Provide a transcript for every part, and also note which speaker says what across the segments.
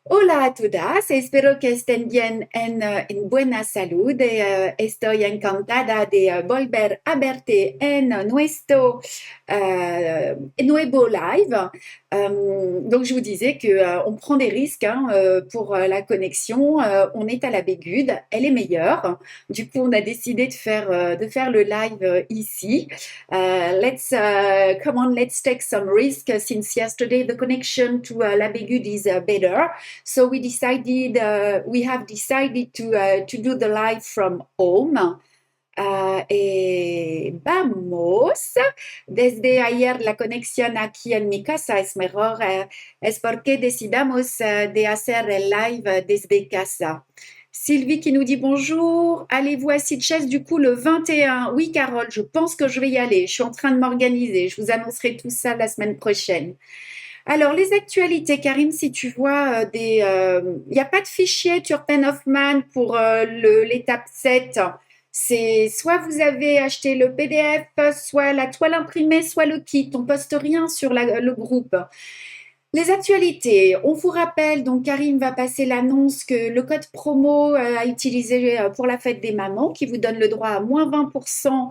Speaker 1: Hola a todas, espero que estén bien en buena salud. Estoy encantada de volver a verte en nuestro nuevo live. Donc, je vous disais que on prend des risques hein, pour la connexion. On est à la Bégude, elle est meilleure. Du coup, on a décidé de faire le live ici. Come on, let's take some risk since yesterday the connection to La Bégude is better. So we have decided to do the live from home. Y vamos. Desde ayer la conexión aquí en mi casa es mejor. Es porque decidamos de hacer el live desde casa. Sylvie qui nous dit bonjour. Allez-vous à Sitges du coup le 21? Oui, Carole, je pense que je vais y aller. Je suis en train de m'organiser. Je vous annoncerai tout ça la semaine prochaine. Alors, les actualités, Karim, si tu vois il n'y a pas de fichier Turpen Hoffman pour l'étape 7. C'est soit vous avez acheté le PDF, soit la toile imprimée, soit le kit. On poste rien sur le groupe. Les actualités, on vous rappelle, donc Karim va passer l'annonce que le code promo à utiliser pour la fête des mamans qui vous donne le droit à moins 20%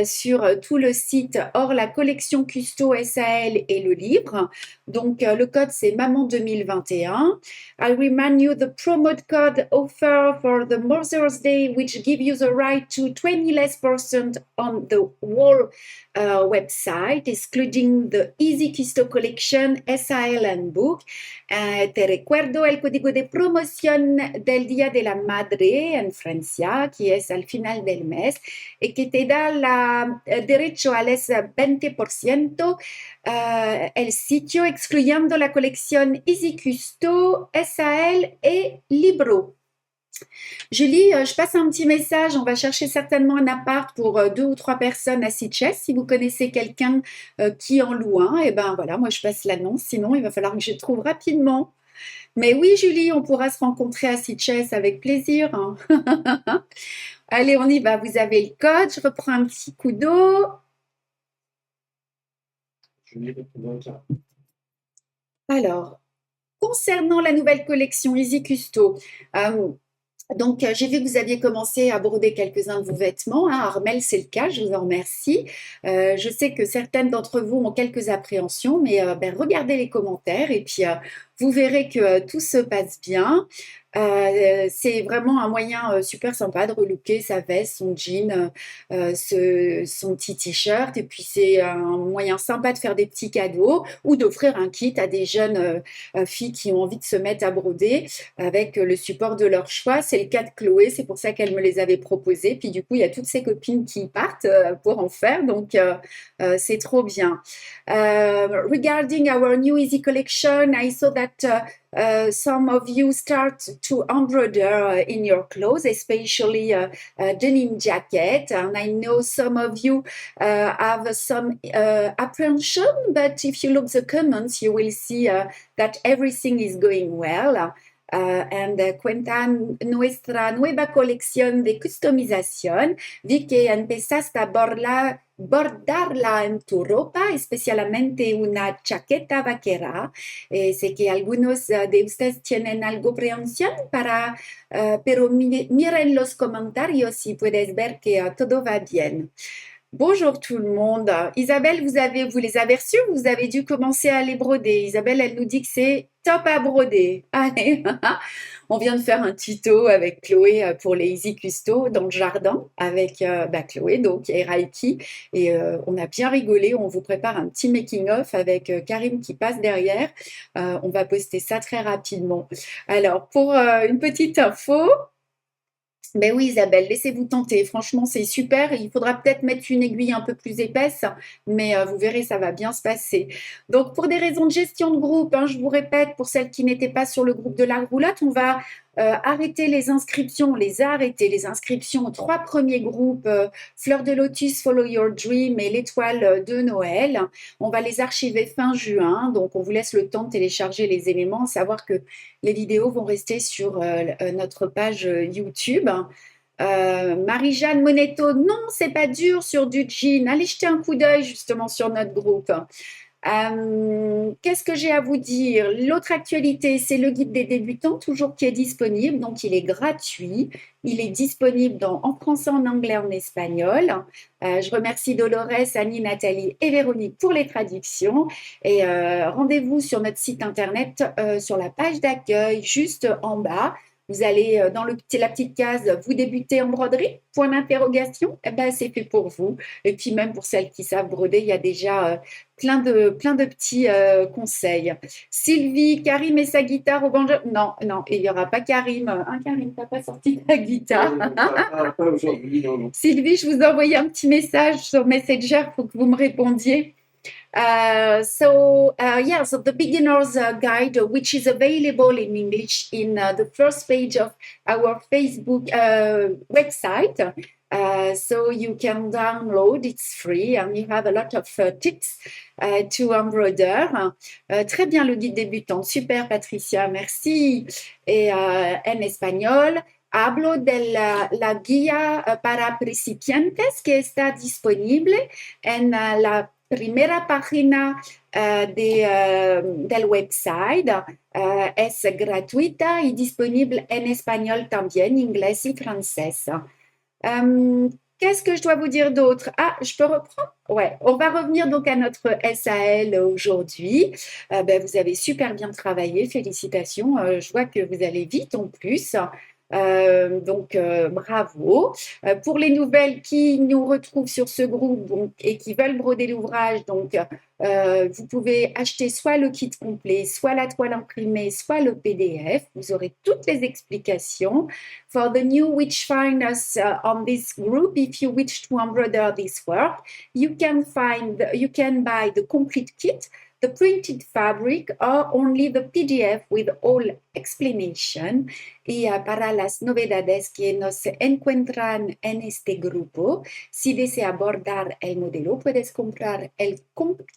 Speaker 1: sur tout le site hors la collection Custo SAL et le livre. Donc le code c'est Maman 2021. I remind you the promo code offer for the Mother's Day which give you the right to 20 less percent on the whole website, excluding the Easy Custo Collection SAL Handbook. Te recuerdo el código de promoción del Día de la Madre en Francia, que es al final del mes, y que te da derecho al 20% el sitio, excluyendo la colección Easy Custo, SAL et Libro. Julie, je passe un petit message. On va chercher certainement un appart pour 2 ou 3 personnes à Sitges. Si vous connaissez quelqu'un qui en loue un, et ben voilà, moi je passe l'annonce. Sinon, il va falloir que je trouve rapidement. Mais oui, Julie, on pourra se rencontrer à Sitges avec plaisir. Hein. Allez, on y va. Vous avez le code. Je reprends un petit coup d'eau. Alors, concernant la nouvelle collection Easy Custo, donc, j'ai vu que vous aviez commencé à aborder quelques-uns de vos vêtements. Hein. Armel, c'est le cas, je vous en remercie. Je sais que certaines d'entre vous ont quelques appréhensions, mais regardez les commentaires et puis vous verrez que tout se passe bien. C'est vraiment un moyen super sympa de relooker sa veste, son jean, son petit t-shirt. Et puis, c'est un moyen sympa de faire des petits cadeaux ou d'offrir un kit à des jeunes filles qui ont envie de se mettre à broder avec le support de leur choix. C'est le cas de Chloé, c'est pour ça qu'elle me les avait proposés. Puis du coup, il y a toutes ses copines qui partent pour en faire, donc c'est trop bien. Regarding our new Easy collection, I saw that some of you start to embroider in your clothes, especially denim jacket. And I know some of you have some apprehension, but if you look the comments, you will see that everything is going well. Cuenta nuestra nueva colección de customización. Vi que empezaste a bordarla en tu ropa, especialmente una chaqueta vaquera. Sé que algunos de ustedes tienen algo prevención pero miren los comentarios si puedes ver que todo va bien. Bonjour tout le monde. Isabelle, vous les avez reçus? Vous avez dû commencer à les broder. Isabelle, elle nous dit que c'est top à broder. Allez, on vient de faire un tuto avec Chloé pour les Easy Custo dans le jardin avec Chloé donc et Raiki et on a bien rigolé. On vous prépare un petit making-of avec Karim qui passe derrière. On va poster ça très rapidement. Alors, pour une petite info, ben oui, Isabelle, laissez-vous tenter. Franchement, c'est super. Il faudra peut-être mettre une aiguille un peu plus épaisse, mais vous verrez, ça va bien se passer. Donc, pour des raisons de gestion de groupe, hein, je vous répète, pour celles qui n'étaient pas sur le groupe de la roulotte, on va arrêter les inscriptions, les inscriptions aux 3 premiers groupes, Fleur de Lotus, Follow Your Dream et l'Étoile de Noël. On va les archiver fin juin, donc on vous laisse le temps de télécharger les éléments, savoir que les vidéos vont rester sur notre page YouTube. Marie-Jeanne Monetto, non, c'est pas dur sur du jean. Allez jeter un coup d'œil justement sur notre groupe. Qu'est-ce que j'ai à vous dire? L'autre actualité, c'est le guide des débutants, toujours qui est disponible. Donc, il est gratuit. Il est disponible en français, en anglais, en espagnol. Je remercie Dolores, Annie, Nathalie et Véronique pour les traductions. Et rendez-vous sur notre site internet, sur la page d'accueil, juste en bas. Vous allez dans la petite case « Vous débutez en broderie ?» Point d'interrogation. Eh ben, c'est fait pour vous. Et puis même pour celles qui savent broder, il y a déjà plein de petits conseils. Sylvie, Karim et sa guitare au banjo. Non, non, il n'y aura pas Karim. Hein, Karim, t'as pas sorti ta guitare. Pas aujourd'hui, non, non. Sylvie, je vous ai envoyé un petit message sur Messenger, il faut que vous me répondiez. So the beginner's guide, which is available in English in the first page of our Facebook website. So you can download, it's free, and you have a lot of tips to embroider. Très bien le guide débutant, super Patricia, merci. Et en espagnol, hablo de la guía para principiantes que está disponible en la primera página del website. Es gratuita y disponible en español también, inglés y francés. Qu'est-ce que je dois vous dire d'autre? Ah, je peux reprendre? Ouais, on va revenir donc à notre SAL aujourd'hui. Vous avez super bien travaillé, félicitations. Je vois que vous allez vite en plus. Bravo. Pour les nouvelles qui nous retrouvent sur ce groupe et qui veulent broder l'ouvrage, vous pouvez acheter soit le kit complet, soit la toile imprimée, soit le PDF. Vous aurez toutes les explications. For the new which find us on this group, if you wish to embroider this work, you can buy the complete kit, the printed fabric, or only the PDF with all explanation. Y para las novedades que nos encuentran en este grupo, si desea bordar el modelo, puedes comprar el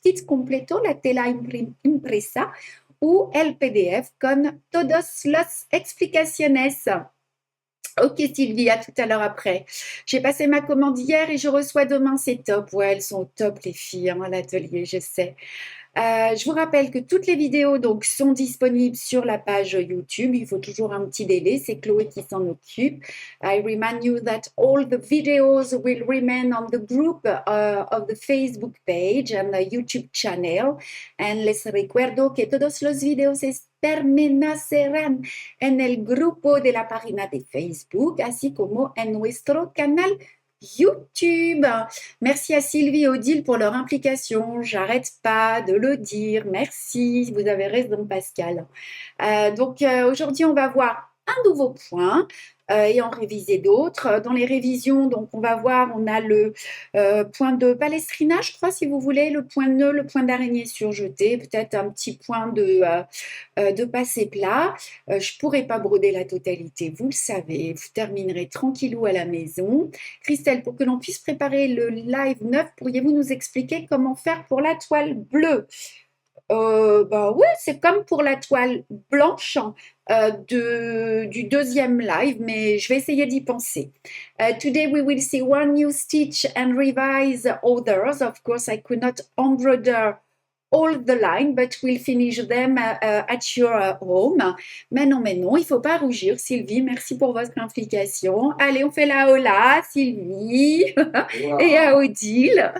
Speaker 1: kit completo, la tela impresa o el PDF con todas las explicaciones. Ok Sylvie, à tout à l'heure après. J'ai passé ma commande hier et je reçois demain, c'est top. Ouais, elles sont top les filles à l'atelier, je sais. Je vous rappelle que toutes les vidéos sont disponibles sur la page YouTube. Il faut toujours un petit délai. C'est Chloé qui s'en occupe. I remind you that all the videos will remain on the group of the Facebook page and the YouTube channel. And les recuerdo que todos los videos permanecerán en el grupo de la página de Facebook, así como en nuestro canal YouTube. Merci à Sylvie et Odile pour leur implication. J'arrête pas de le dire. Merci, vous avez raison Pascal. Aujourd'hui, on va voir un nouveau point et en réviser d'autres. Dans les révisions, on va voir, on a le point de palestrina, je crois, si vous voulez, le point de nœud, le point d'araignée surjeté, peut-être un petit point de passé plat. Je ne pourrai pas broder la totalité, vous le savez. Vous terminerez tranquillou à la maison. Christelle, pour que l'on puisse préparer le live 9, pourriez-vous nous expliquer comment faire pour la toile bleue? Oui, c'est comme pour la toile blanche du deuxième live, mais je vais essayer d'y penser. Today we will see one new stitch and revise others. Of course, I could not embroider all the line, but we'll finish them at your home. Mais non, il ne faut pas rougir, Sylvie. Merci pour votre implication. Allez, on fait la hola, Sylvie, wow. Et à Odile.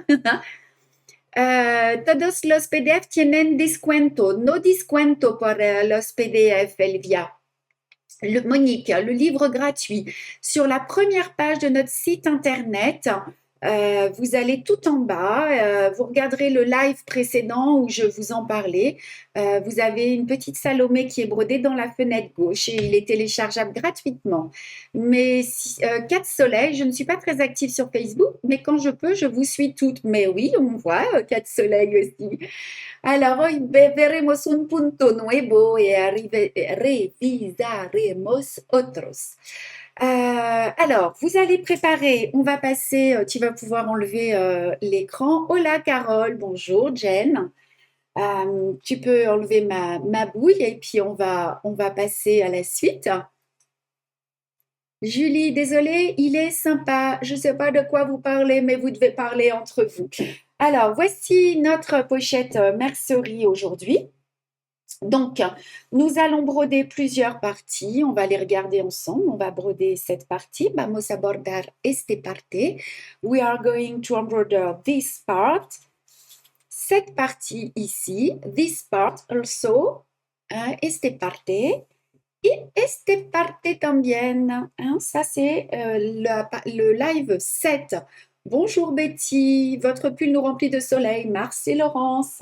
Speaker 1: Todos los PDF tienen descuento. No descuento por los PDF, Elvia. Monique, le livre gratuit. Sur la première page de notre site internet, vous allez tout en bas, vous regarderez le live précédent où je vous en parlais. Vous avez une petite Salomé qui est brodée dans la fenêtre gauche et il est téléchargeable gratuitement. Mais 4 soleils, je ne suis pas très active sur Facebook, mais quand je peux, je vous suis toutes. Mais oui, on voit 4 soleils aussi. Alors, hoy veremos un punto nuevo y revisaremos otros. Alors, vous allez préparer, on va passer, tu vas pouvoir enlever l'écran. Hola Carole, bonjour Jen. Tu peux enlever ma bouille et puis on va passer à la suite. Julie, désolée, il est sympa. Je ne sais pas de quoi vous parlez, mais vous devez parler entre vous. Alors, voici notre pochette mercerie aujourd'hui. Donc, nous allons broder plusieurs parties. On va les regarder ensemble. On va broder cette partie. Vamos a bordar este parte. We are going to embroider this part. Cette partie ici. This part also. Este parte. Et este parte también. Ça, c'est le live 7. Bonjour Betty. Votre pull nous remplit de soleil. Merci Laurence.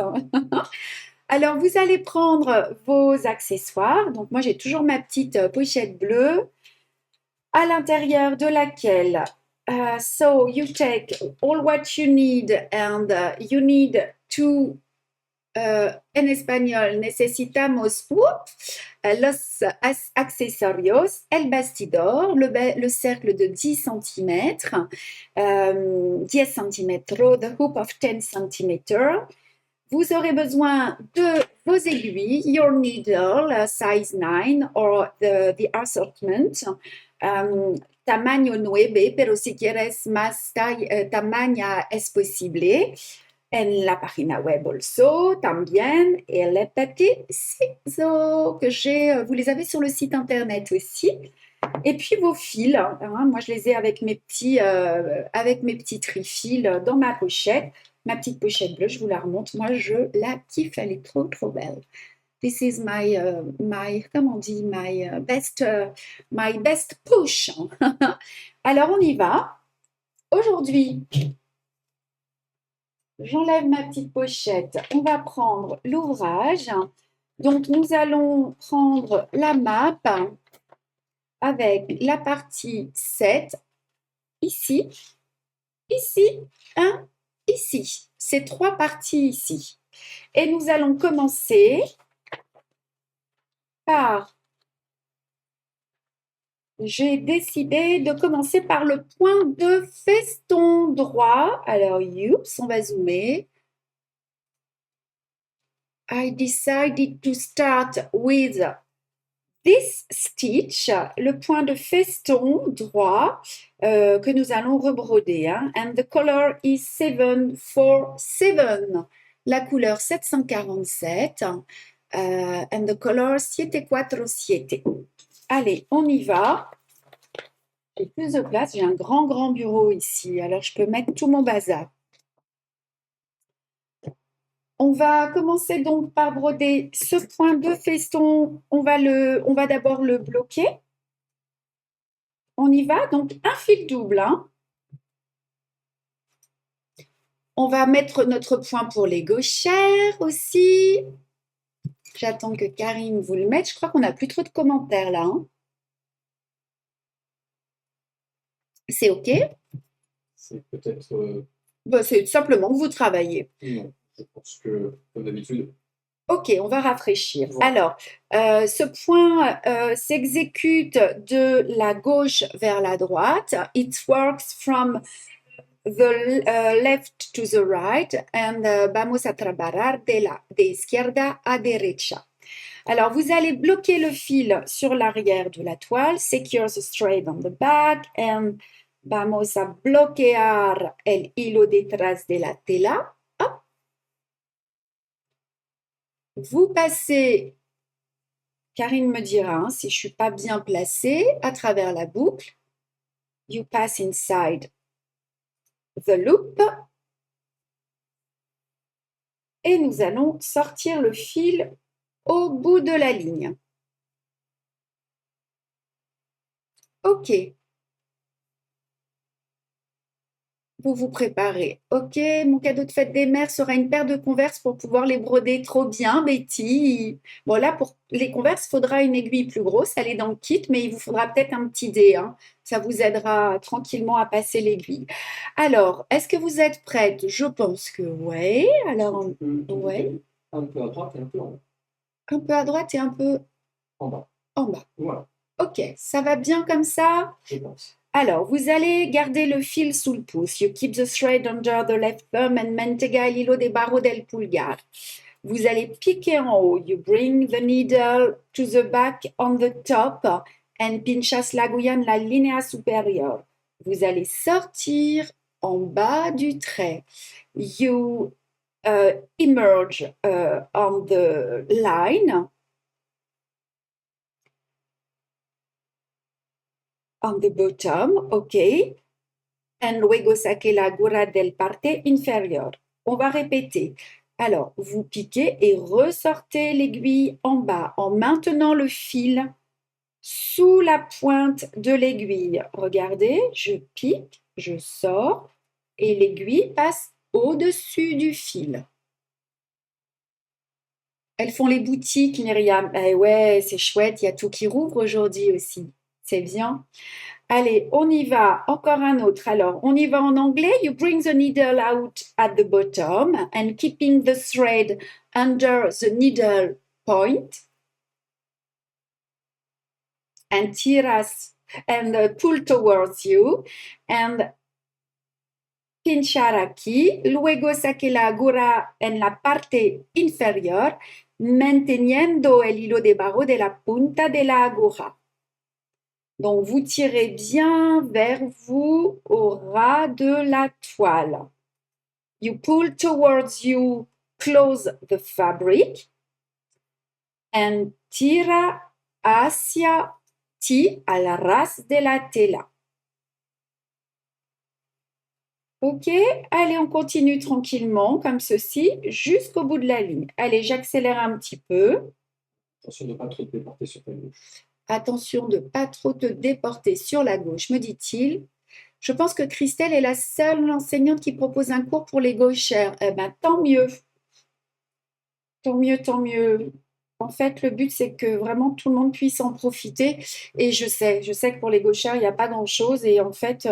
Speaker 1: Alors, vous allez prendre vos accessoires. Donc, moi, j'ai toujours ma petite pochette bleue à l'intérieur de laquelle, so you take all what you need and you need to, en espagnol, necesitamos los accesorios, el bastidor, le cercle de 10 cm, 10 cm, the hoop of 10 cm. Vous aurez besoin de vos aiguilles, your needle, size 9, or the assortment. Tamaño 9, pero si quieres más tamaño es posible. En la página web also, también, et les petits ciseaux que j'ai, vous les avez sur le site internet aussi. Et puis vos fils, moi je les ai avec mes petits trifils dans ma pochette. Ma petite pochette bleue, je vous la remonte. Moi, je la kiffe, elle est trop, trop belle. This is comment on dit, my best push. Alors, on y va. Aujourd'hui, j'enlève ma petite pochette. On va prendre l'ouvrage. Donc, nous allons prendre la map avec la partie 7, ici, ici. Ces trois parties ici. Et nous allons commencer par... J'ai décidé de commencer par le point de feston droit. Alors, youps, on va zoomer. I decided to start with this stitch, le point de feston droit que nous allons rebroder. And the color is 747. La couleur 747. And the color 747. Allez, on y va. J'ai plus de place. J'ai un grand bureau ici. Alors, je peux mettre tout mon bazar. On va commencer donc par broder ce point de feston. On va d'abord le bloquer. On y va, donc un fil double. On va mettre notre point pour les gauchères aussi. J'attends que Karine vous le mette. Je crois qu'on n'a plus trop de commentaires là. C'est OK?
Speaker 2: C'est peut-être...
Speaker 1: C'est simplement que vous travaillez.
Speaker 2: Non. Je pense que, comme d'habitude.
Speaker 1: Ok, on va rafraîchir. Voilà. Alors, ce point s'exécute de la gauche vers la droite. It works from the left to the right. And vamos a trabajar de izquierda a derecha. Alors, vous allez bloquer le fil sur l'arrière de la toile. Secure the thread on the back. And vamos a bloquear el hilo detrás de la tela. Vous passez, Karine me dira si je ne suis pas bien placée, à travers la boucle. You pass inside the loop. Et nous allons sortir le fil au bout de la ligne. OK. Vous vous préparez. OK, mon cadeau de fête des mères sera une paire de Converse pour pouvoir les broder. Trop bien, Betty. Bon, là, pour les Converse, il faudra une aiguille plus grosse. Elle est dans le kit, mais il vous faudra peut-être un petit dé. Ça vous aidera tranquillement à passer l'aiguille. Alors, est-ce que vous êtes prête? Je pense que oui. Alors, oui.
Speaker 2: Un peu à droite et un peu en bas.
Speaker 1: Un peu à droite et un peu
Speaker 2: en bas.
Speaker 1: En bas.
Speaker 2: Voilà.
Speaker 1: OK, ça va bien comme ça?
Speaker 2: Je pense.
Speaker 1: Alors, vous allez garder le fil sous le pouce. You keep the thread under the left thumb and mantega el hilo debajo del pulgar. Vous allez piquer en haut. You bring the needle to the back on the top and pinchas la agulla en la línea superior. Vous allez sortir en bas du trait. You emerge on the line, on the bottom, ok. And luego saquez la gura del parte inferior. On va répéter. Alors, vous piquez et ressortez l'aiguille en bas en maintenant le fil sous la pointe de l'aiguille. Regardez, je pique, je sors et l'aiguille passe au-dessus du fil. Elles font les boutiques, Myriam. Eh ouais, c'est chouette, il y a tout qui rouvre aujourd'hui aussi. C'est bien. Allez, on y va. Encore un autre. Alors, on y va en anglais. You bring the needle out at the bottom and keeping the thread under the needle point and tiras and pull towards you and pinchar aquí. Luego saque la aguja en la parte inferior, manteniendo el hilo de barro de la punta de la aguja. Donc, vous tirez bien vers vous au ras de la toile. You pull towards you, close the fabric and tira hacia ti a la ras de la tela. Ok, allez, on continue tranquillement comme ceci jusqu'au bout de la ligne. Allez, j'accélère un petit peu.
Speaker 2: Attention de ne pas trop te déporter sur ta gauche.
Speaker 1: Attention de ne pas trop te déporter sur la gauche, me dit-il. Je pense que Christelle est la seule enseignante qui propose un cours pour les gauchères. Eh bien, tant mieux. Tant mieux, tant mieux. En fait, le but, c'est que vraiment tout le monde puisse en profiter. Et je sais que pour les gauchères, il n'y a pas grand-chose. Et en fait,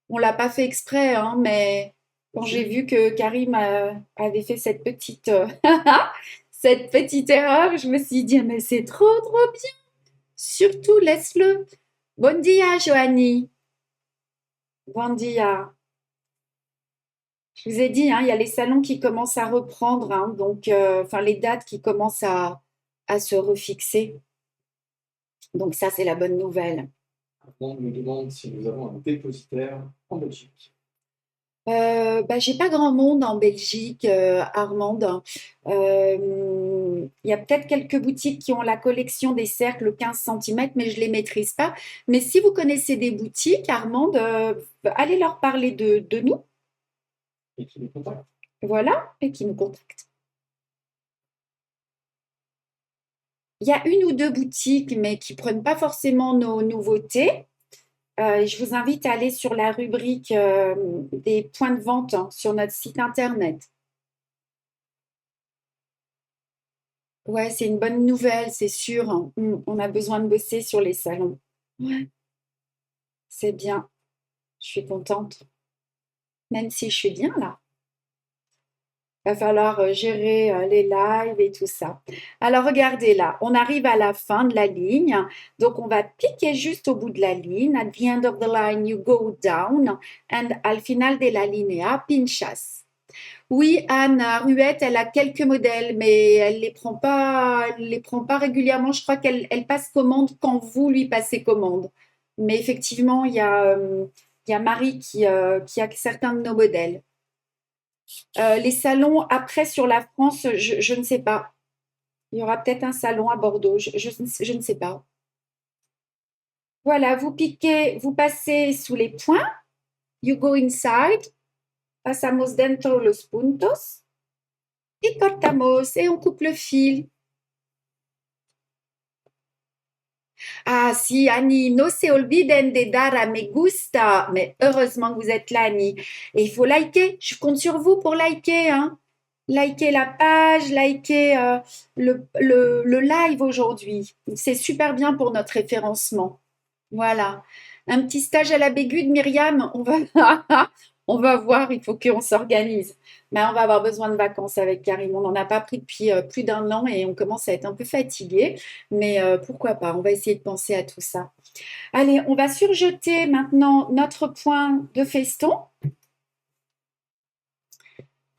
Speaker 1: on ne l'a pas fait exprès, hein, mais quand j'ai vu que Karim avait fait cette petite, cette petite erreur, je me suis dit, mais c'est trop, trop bien. Surtout, laisse-le. Bon dia, Joanie. Bon dia. Je vous ai dit, hein, il y a les salons qui commencent à reprendre, hein, donc, enfin, les dates qui commencent à se refixer. Donc, ça, c'est la bonne nouvelle.
Speaker 2: On me demande si nous avons un dépositaire en Belgique.
Speaker 1: J'ai pas grand monde en Belgique, Armande. Il y a peut-être quelques boutiques qui ont la collection des cercles 15 cm, mais je les maîtrise pas. Mais si vous connaissez des boutiques, Armande, allez leur parler de nous,
Speaker 2: Et qui nous contacte.
Speaker 1: voilà, et qui nous contactent. Il y a une ou deux boutiques, mais qui prennent pas forcément nos nouveautés. Je vous invite à aller sur la rubrique des points de vente, hein, sur notre site internet. Ouais, c'est une bonne nouvelle, c'est sûr, hein. On a besoin de bosser sur les salons. Ouais, c'est bien. Je suis contente. Même si je suis bien là. Va falloir gérer les lives et tout ça. Alors regardez là, on arrive à la fin de la ligne. Donc on va piquer juste au bout de la ligne. At the end of the line, you go down. And al final de la linea, pinchas. Oui, Anne Ruette, elle a quelques modèles, mais elle les prend pas régulièrement. Je crois qu'elle passe commande quand vous lui passez commande. Mais effectivement, il y a Marie qui a certains de nos modèles. Les salons après sur la France, je ne sais pas. Il y aura peut-être un salon à Bordeaux, je ne sais pas. Voilà, vous piquez, vous passez sous les points. You go inside. Pasamos dentro los puntos. Y cortamos. Et on coupe le fil. Ah si, Annie, no se olviden de dar a me gusta. Mais heureusement que vous êtes là, Annie. Et il faut liker. Je compte sur vous pour liker, hein. Liker la page, liker le live aujourd'hui. C'est super bien pour notre référencement. Voilà. Un petit stage à la Bégude, Myriam. On va voir, il faut qu'on s'organise. Mais on va avoir besoin de vacances avec Karim. On n'en a pas pris depuis plus d'un an et on commence à être un peu fatigué. Mais pourquoi pas? On va essayer de penser à tout ça. Allez, on va surjeter maintenant notre point de feston.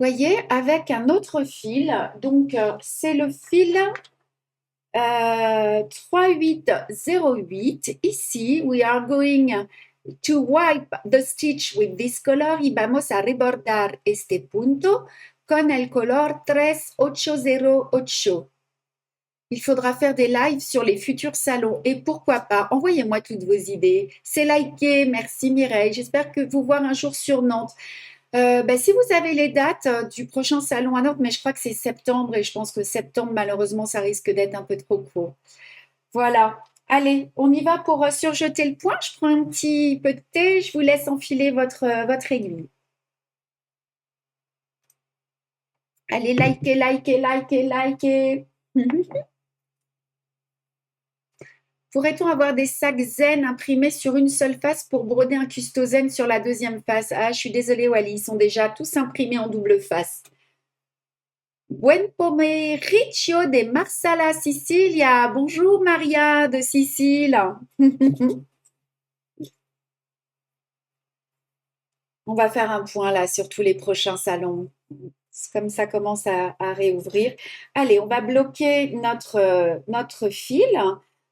Speaker 1: Voyez, avec un autre fil. Donc, c'est le fil 3808. Ici, we are going To wipe the stitch with this color y vamos a rebordar este punto con el color 3808. Il faudra faire des lives sur les futurs salons et pourquoi pas, envoyez-moi toutes vos idées. C'est liké, merci Mireille. J'espère que vous voir un jour sur Nantes. Si vous avez les dates du prochain salon à Nantes, mais je crois que c'est septembre et je pense que septembre, malheureusement, ça risque d'être un peu trop court. Voilà. Allez, on y va pour surjeter le point. Je prends un petit peu de thé, je vous laisse enfiler votre aiguille. Allez, likez, likez, likez, likez. Pourrait-on avoir des sacs zen imprimés sur une seule face pour broder un custo zen sur la deuxième face? Ah, je suis désolée, Wally, ils sont déjà tous imprimés en double face. Buen pomeriggio de Marsala, Sicilia. Bonjour, Maria de Sicile. On va faire un point là sur tous les prochains salons. Comme ça commence à réouvrir. Allez, on va bloquer notre fil.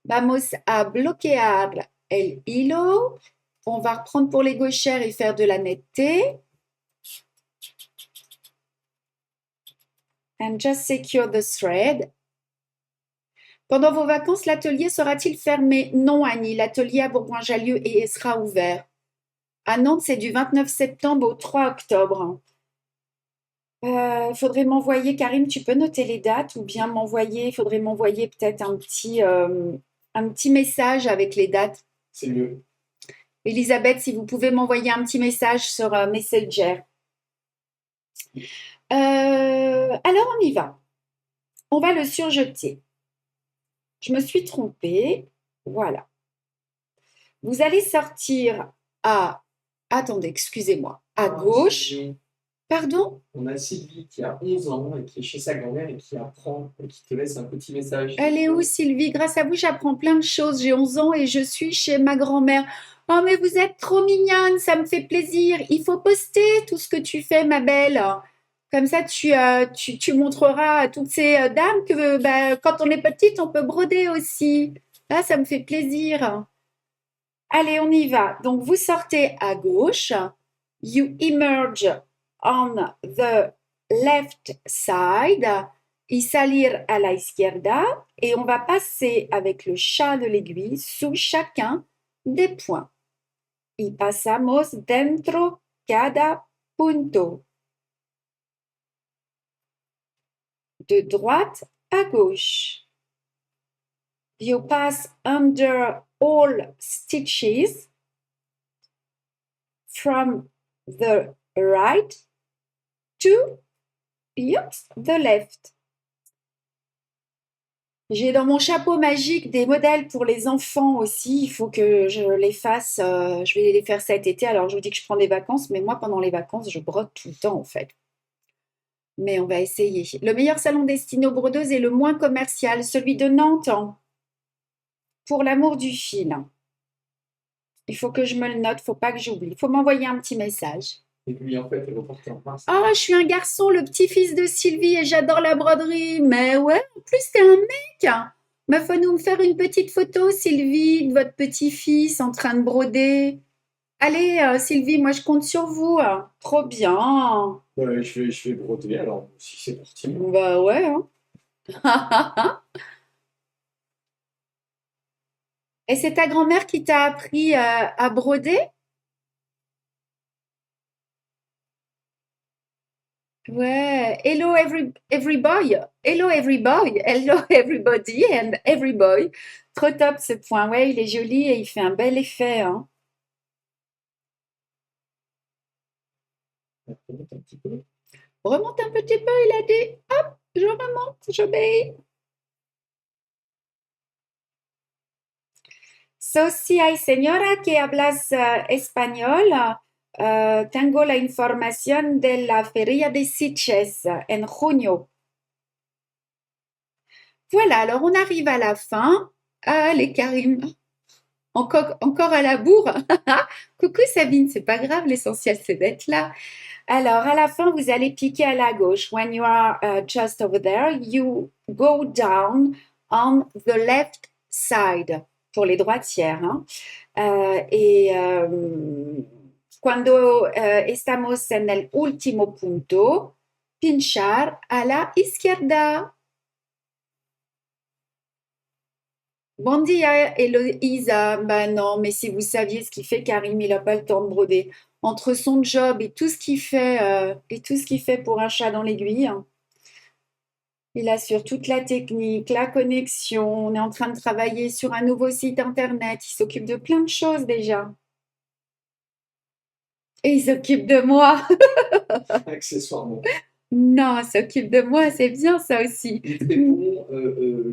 Speaker 1: Vamos a bloquear el hilo. On va reprendre pour les gauchères et faire de la netteté. And just secure the thread. Pendant vos vacances, l'atelier sera-t-il fermé? Non, Annie, l'atelier à Bourgoin-Jallieu sera ouvert. À Nantes, c'est du 29 septembre au 3 octobre. Il faudrait m'envoyer, Karim, tu peux noter les dates ou bien il faudrait m'envoyer peut-être un petit message avec les dates.
Speaker 2: C'est mieux.
Speaker 1: Elisabeth, si vous pouvez m'envoyer un petit message sur Messenger. Alors, on y va. On va le surjeter. Je me suis trompée. Voilà. Vous allez sortir à... Attendez, excusez-moi. À gauche. Pardon?
Speaker 2: On a Sylvie qui a 11 ans et qui est chez sa grand-mère et qui apprend et qui te laisse un petit message.
Speaker 1: Elle est où, Sylvie? Grâce à vous, j'apprends plein de choses. J'ai 11 ans et je suis chez ma grand-mère. Oh, mais vous êtes trop mignonne, ça me fait plaisir. Il faut poster tout ce que tu fais, ma belle. Comme ça, tu montreras à toutes ces dames que quand on est petite, on peut broder aussi. Là, ça me fait plaisir. Allez, on y va. Donc, vous sortez à gauche. You emerge on the left side y salir a la izquierda. Et on va passer avec le chat de l'aiguille sous chacun des points. Y pasamos dentro cada punto. De droite à gauche. You pass under all stitches from the right to the left. J'ai dans mon chapeau magique des modèles pour les enfants aussi. Il faut que je les fasse. Je vais les faire cet été. Alors, je vous dis que je prends des vacances, mais moi, pendant les vacances, je brode tout le temps, en fait. Mais on va essayer. Le meilleur salon destiné aux brodeuses est le moins commercial, celui de Nantes. Pour l'amour du fil. Il faut que je me le note, faut pas que j'oublie. Il faut m'envoyer un petit message.
Speaker 2: Et lui, en fait, est reporté en mars.
Speaker 1: Oh, je suis un garçon, le petit-fils de Sylvie, et j'adore la broderie. Mais ouais, en plus, t'es un mec. Mais faut nous faire une petite photo, Sylvie, de votre petit-fils en train de broder. Allez, Sylvie, moi, je compte sur vous. Trop bien.
Speaker 2: Je vais broder, alors, si c'est parti.
Speaker 1: Bah ouais. Hein. Et c'est ta grand-mère qui t'a appris à broder? Ouais. Hello every boy. Hello every boy. Hello everybody and every boy. Trop top ce point. Ouais, il est joli et il fait un bel effet. Hein.
Speaker 2: Remonte un petit peu.
Speaker 1: Remonte un petit peu, il a dit. Hop, je remonte, j'obéis. So, si hay señora que hablas español, tengo la información de la Feria de Sitges en junio. Voilà, alors on arrive à la fin. Allez, Karim, encore à la bourre. Coucou Sabine, c'est pas grave, l'essentiel c'est d'être là. Alors, à la fin, vous allez piquer à la gauche. When you are just over there, you go down on the left side. pour les droitières, hein. Cuando estamos en el último punto, pinchar a la izquierda. Bon dia, Héloïsa. Ben non, mais si vous saviez ce qu'il fait, Karim, il n'a pas le temps de broder. Entre son job et tout ce qu'il fait pour un chat dans l'aiguille, hein, il assure toute la technique, la connexion. On est en train de travailler sur un nouveau site internet. Il s'occupe de plein de choses déjà. Et il s'occupe de moi.
Speaker 2: Accessoirement.
Speaker 1: Non, il s'occupe de moi, c'est bien ça aussi.
Speaker 2: Il te répond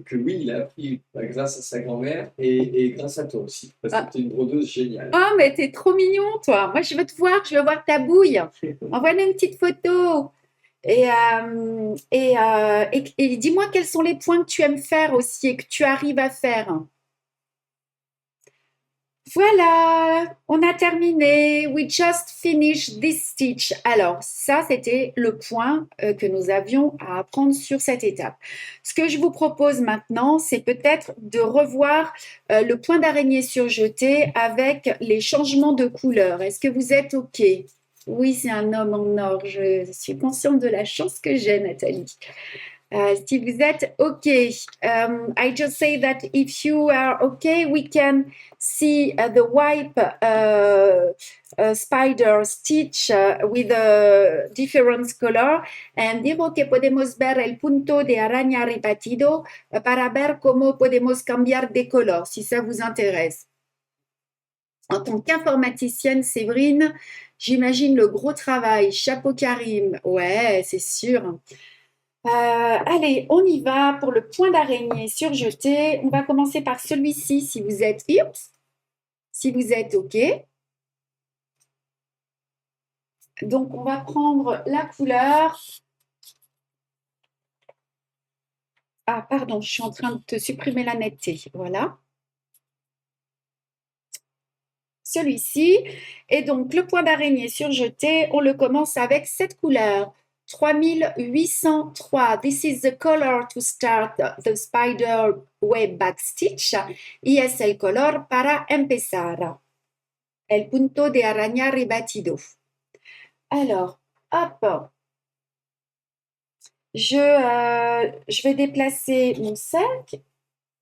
Speaker 2: que oui, il a appris grâce à sa grand-mère et grâce à toi aussi, parce que tu es une brodeuse géniale.
Speaker 1: Oh, mais t'es trop mignon, toi. Moi, je veux te voir, je veux voir ta bouille. Envoie-nous une petite photo. Et dis-moi quels sont les points que tu aimes faire aussi et que tu arrives à faire. Voilà, on a terminé. We just finished this stitch. Alors, ça, c'était le point que nous avions à apprendre sur cette étape. Ce que je vous propose maintenant, c'est peut-être de revoir le point d'araignée surjeté avec les changements de couleur. Est-ce que vous êtes OK? Oui, c'est un homme en or. Je suis consciente de la chance que j'ai, Nathalie. Si vous êtes OK, I just say that if you are OK, we can see the wipe spider stitch with a different color. And digo que podemos ver el punto de araña repetido para ver cómo podemos cambiar de color, si ça vous intéresse. En tant qu'informaticienne, Séverine, j'imagine le gros travail. Chapeau Karim. Ouais, c'est sûr. Allez, on y va pour le point d'araignée surjeté. On va commencer par celui-ci si vous êtes OK. Donc, on va prendre la couleur. Ah, pardon, je suis en train de te supprimer la netteté. Voilà. Celui-ci. Et donc, le point d'araignée surjeté, on le commence avec cette couleur. 3803. This is the color to start the spider web back stitch. Y es el color para empezar. El punto de araña rebatido. Alors, hop. Je vais déplacer mon cercle.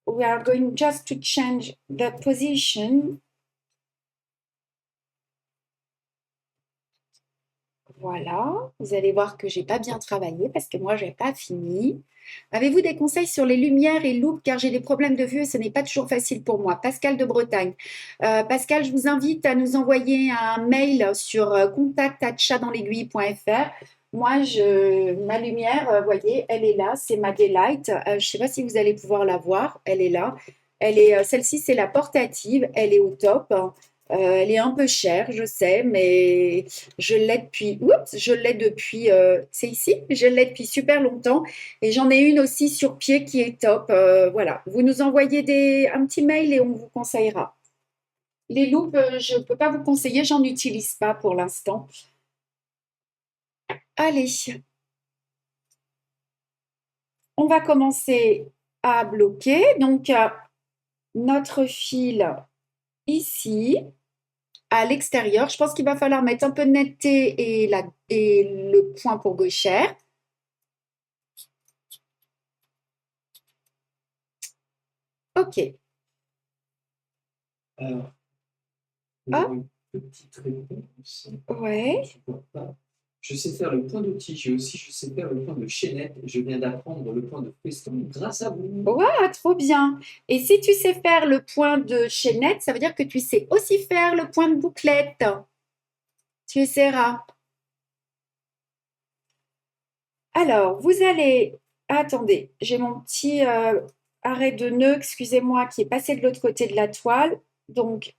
Speaker 1: We are going just to change the position. Voilà, vous allez voir que j'ai pas bien travaillé parce que moi, j'ai pas fini. Avez-vous des conseils sur les lumières et loupes car j'ai des problèmes de vue et ce n'est pas toujours facile pour moi. Pascal de Bretagne. Pascal, je vous invite à nous envoyer un mail sur contact@chatdanslaiguille.fr. Moi, ma lumière, vous voyez, elle est là, c'est ma Daylight. Je ne sais pas si vous allez pouvoir la voir, elle est là. Celle-ci, c'est la portative, elle est au top. Elle est un peu chère, je sais, mais je l'ai depuis, c'est ici, je l'ai depuis super longtemps et j'en ai une aussi sur pied qui est top. Voilà, vous nous envoyez un petit mail et on vous conseillera. Les loupes, je ne peux pas vous conseiller, j'en utilise pas pour l'instant. Allez, on va commencer à bloquer. Donc, notre fil ici. À l'extérieur. Je pense qu'il va falloir mettre un peu de netteté et le point pour gauchère. OK.
Speaker 2: Alors, nous
Speaker 1: Ah.
Speaker 2: avons une petite réponse.
Speaker 1: Ouais.
Speaker 2: Je sais faire le point de tige et aussi je sais faire le point de chaînette. Je viens d'apprendre le point de feston grâce à vous.
Speaker 1: Ouais, trop bien. Et si tu sais faire le point de chaînette, ça veut dire que tu sais aussi faire le point de bouclette. Tu essaieras. Alors, vous allez... Attendez, j'ai mon petit arrêt de nœud, excusez-moi, qui est passé de l'autre côté de la toile. Donc,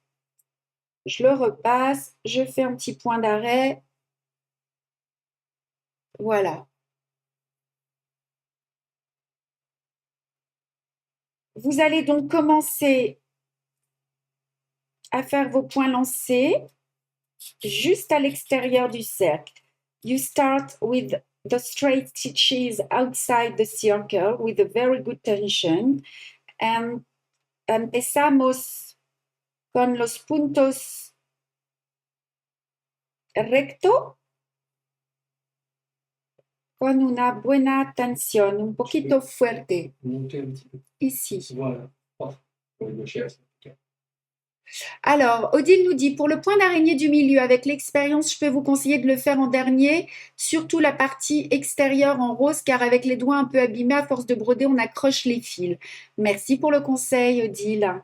Speaker 1: je le repasse, je fais un petit point d'arrêt. Voilà. Vous allez donc commencer à faire vos points lancés juste à l'extérieur du cercle. You start with the straight stitches outside the circle with a very good tension and empezamos con los puntos recto con una buena tensión, un poquito fuerte,
Speaker 2: Monter un petit peu.
Speaker 1: ici.
Speaker 2: Voilà. Oh, pour les gauchers, c'est OK.
Speaker 1: Alors, Odile nous dit, pour le point d'araignée du milieu, avec l'expérience, je peux vous conseiller de le faire en dernier, surtout la partie extérieure en rose, car avec les doigts un peu abîmés, à force de broder, on accroche les fils. Merci pour le conseil, Odile.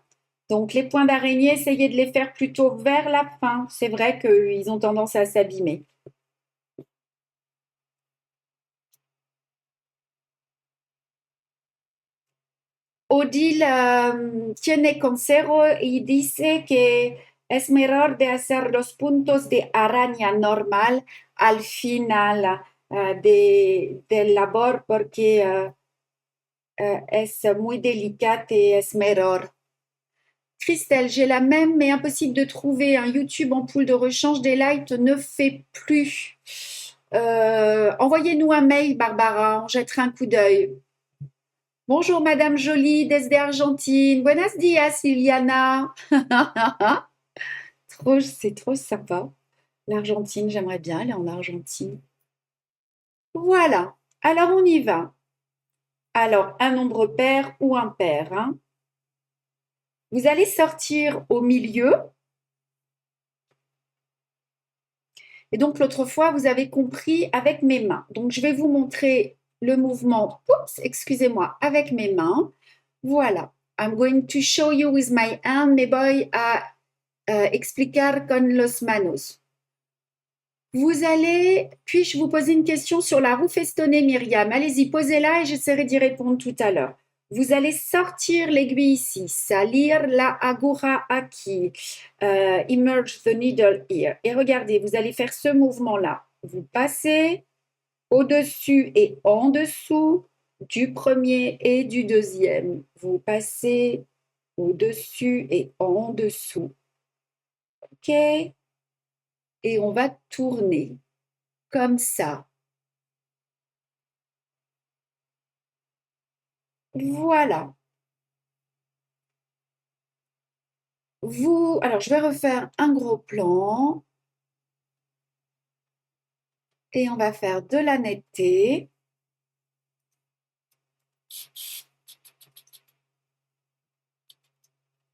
Speaker 1: Donc, les points d'araignée, essayez de les faire plutôt vers la fin. C'est vrai qu'ils ont tendance à s'abîmer. Odile tiene consejo y dice que es mejor de hacer los puntos de araña normal al final del labor porque es muy delicado y es mejor. Christelle, j'ai la même, mais impossible de trouver un YouTube en pool de rechange des lights ne fait plus. Envoyez-nous un mail, Barbara, on jettera un coup d'œil. Bonjour Madame Jolie, desde Argentine. Buenos días, Iliana. C'est trop sympa. L'Argentine, j'aimerais bien aller en Argentine. Voilà. Alors on y va. Alors un nombre pair ou impair. Hein. Vous allez sortir au milieu. Et donc l'autre fois, vous avez compris avec mes mains. Donc je vais vous montrer le mouvement. Oups, excusez-moi, avec mes mains. Voilà. I'm going to show you with my hand. Me voy a explicar con los manos. Vous allez, puis-je vous poser une question sur la roue festonnée, Myriam? Allez-y, posez-la et j'essaierai d'y répondre tout à l'heure. Vous allez sortir l'aiguille ici, salir la aguja aquí, immerge the needle here. Et regardez, vous allez faire ce mouvement-là. Vous passez au-dessus et en dessous du premier et du deuxième. Vous passez au-dessus et en dessous. OK? Et on va tourner comme ça. Voilà. Alors je vais refaire un gros plan. Et on va faire de la netteté.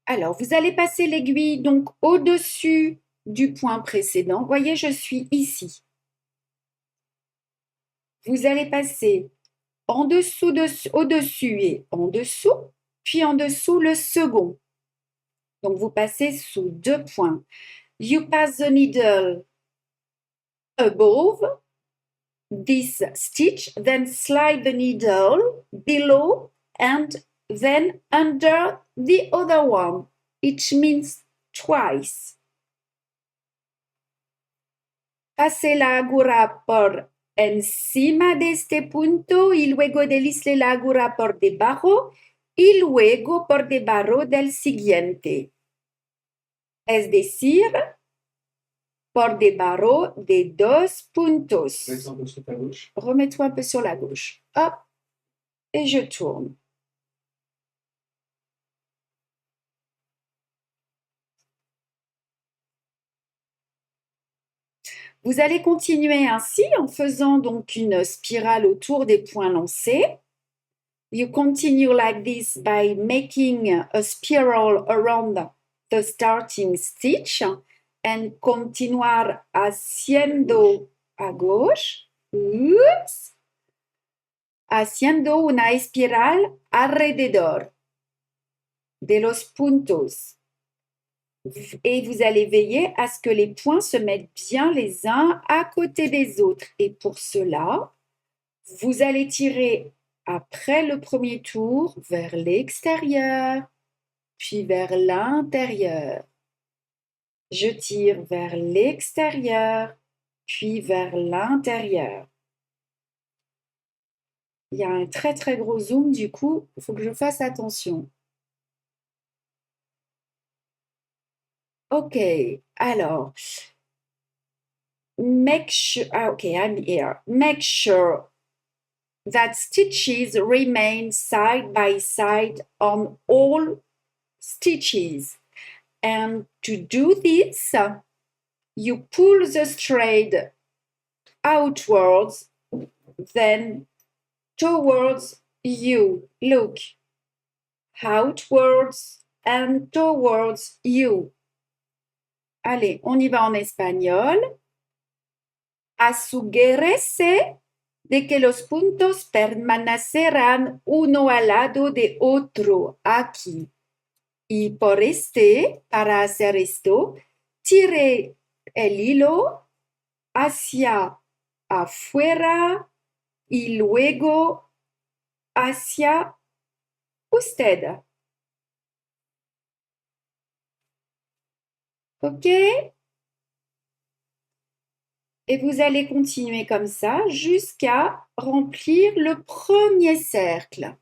Speaker 1: Alors, vous allez passer l'aiguille donc au-dessus du point précédent. Vous voyez, je suis ici. Vous allez passer en dessous, au-dessus et en dessous, puis en dessous le second. Donc, vous passez sous deux points. You pass the needle above this stitch, then slide the needle below and then under the other one. It means twice. Pase la aguja por encima de este punto y luego deslice la aguja por debajo y luego por debajo del siguiente. Es decir, por debajo de dos puntos.
Speaker 2: Remets-toi un peu sur ta gauche.
Speaker 1: Remets-toi un peu sur la gauche. Hop, et je tourne. Vous allez continuer ainsi en faisant donc une spirale autour des points lancés. You continue like this by making a spiral around the starting stitch and continuar haciendo a gauche, oops, haciendo una espiral alrededor de los puntos. Et vous allez veiller à ce que les points se mettent bien les uns à côté des autres. Et pour cela, vous allez tirer après le premier tour vers l'extérieur, puis vers l'intérieur. Je tire vers l'extérieur, puis vers l'intérieur. Il y a un très très gros zoom, du coup, il faut que je fasse attention. Ok, alors, make sure, okay, I'm here. Make sure that stitches remain side by side on all stitches. And to do this, you pull the thread outwards, then towards you. Look, outwards and towards you. Allez, on y va en espagnol. Asegúrese de que los puntos permanecerán uno al lado de otro aquí. Y para hacer esto, tire el hilo hacia afuera y luego hacia usted. OK? Et vous allez continuer comme ça jusqu'à remplir le premier cercle.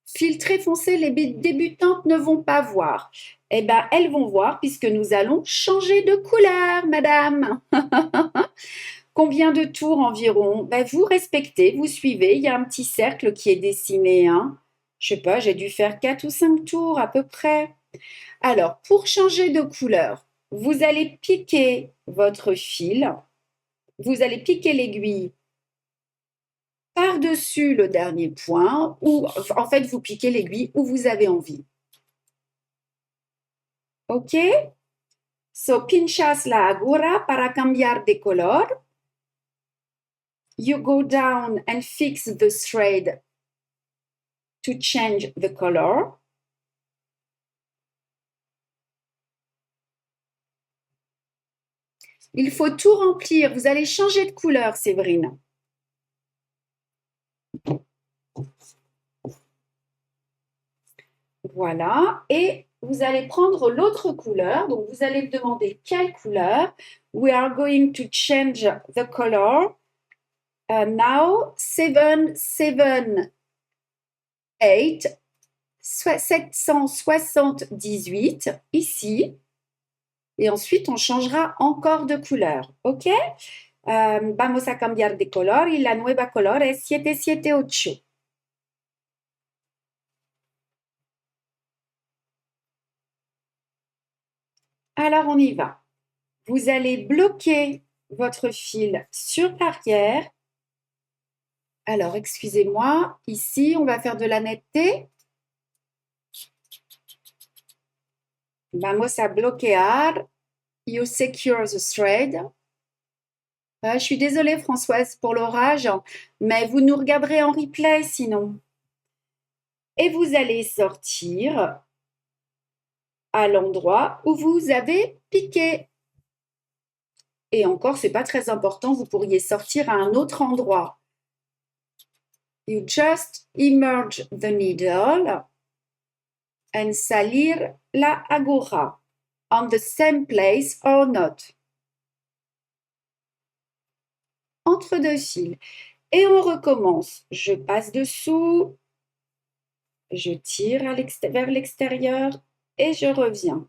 Speaker 1: Fil très foncé, les débutantes ne vont pas voir. Eh bien, elles vont voir puisque nous allons changer de couleur, madame. Combien de tours environ? Ben, vous respectez, vous suivez. Il y a un petit cercle qui est dessiné. Hein. Je sais pas, j'ai dû faire 4 ou 5 tours à peu près. Alors, pour changer de couleur, vous allez piquer votre fil. Vous allez piquer l'aiguille par-dessus le dernier point, ou en fait, vous piquez l'aiguille où vous avez envie. OK? So, pinchas la aguja para cambiar de color. You go down and fix the thread to change the color. Il faut tout remplir. Vous allez changer de couleur, Séverine. Voilà. Et vous allez prendre l'autre couleur. Donc, vous allez me demander quelle couleur. We are going to change the color. Now, 778, ici. Et ensuite, on changera encore de couleur. OK? Vamos a cambiar de color y la nueva color es 778. Alors, on y va. Vous allez bloquer votre fil sur l'arrière. Alors, excusez-moi, ici, on va faire de la netteté. Vamos a bloquear. You secure the thread. Je suis désolée, Françoise, pour l'orage, mais vous nous regarderez en replay sinon. Et vous allez sortir à l'endroit où vous avez piqué. Et encore, ce n'est pas très important, vous pourriez sortir à un autre endroit. You just emerge the needle and salir la aguja on the same place or not. Entre deux fils. Et on recommence. Je passe dessous, je tire vers l'extérieur et je reviens.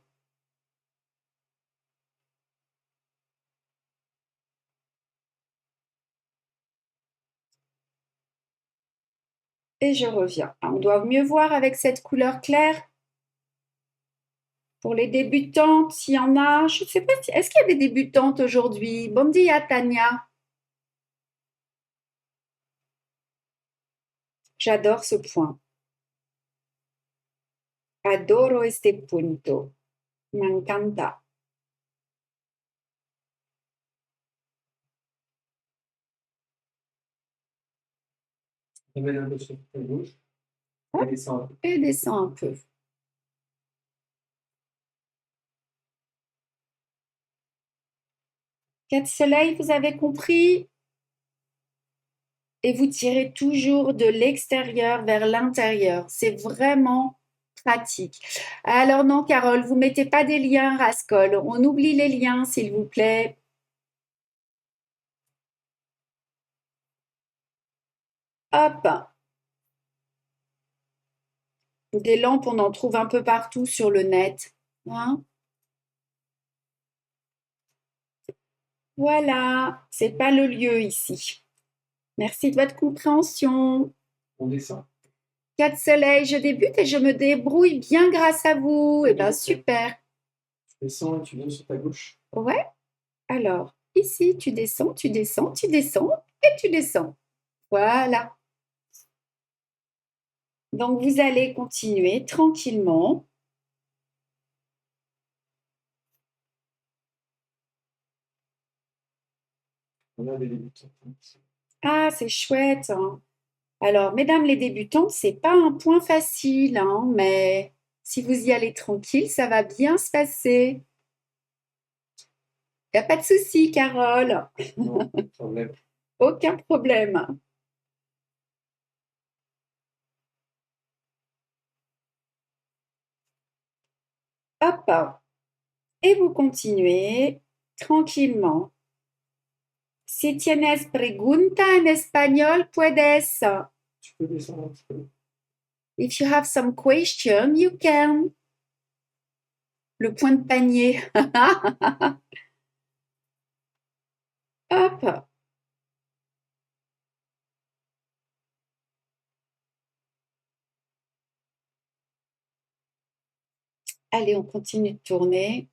Speaker 1: Et je reviens. On doit mieux voir avec cette couleur claire. Pour les débutantes, s'il y en a, je ne sais pas, est-ce qu'il y a des débutantes aujourd'hui? Bon dia, Tania. J'adore ce point. Adoro este punto. Me encanta.
Speaker 2: Amène un peu sur ta gauche. Et descends un peu.
Speaker 1: Et descends un peu. Quatre soleils, vous avez compris? Et vous tirez toujours de l'extérieur vers l'intérieur. C'est vraiment pratique. Alors non, Carole, vous ne mettez pas des liens, Rascol. On oublie les liens, s'il vous plaît. Hop. Des lampes, on en trouve un peu partout sur le net. Hein? Voilà, c'est pas le lieu ici. Merci de votre compréhension.
Speaker 2: On descend.
Speaker 1: Quatre soleils, je débute et je me débrouille bien grâce à vous. Eh bien, super.
Speaker 2: Tu descends et tu viens sur ta gauche.
Speaker 1: Ouais, alors, ici, tu descends, tu descends, tu descends et tu descends. Voilà. Donc, vous allez continuer tranquillement.
Speaker 2: On a des débutants.
Speaker 1: Ah, c'est chouette, hein. Alors, mesdames les débutantes, c'est pas un point facile, hein, mais si vous y allez tranquille, ça va bien se passer. Il n'y a pas de souci, Carole.
Speaker 2: Non, pas de problème.
Speaker 1: Aucun problème. Hop. Et vous continuez tranquillement. Si tienes pregunta en español, puedes.
Speaker 2: Tu peux descendre un petit peu.
Speaker 1: If you have some question, you can. Le point de panier. Hop. Allez, on continue de tourner.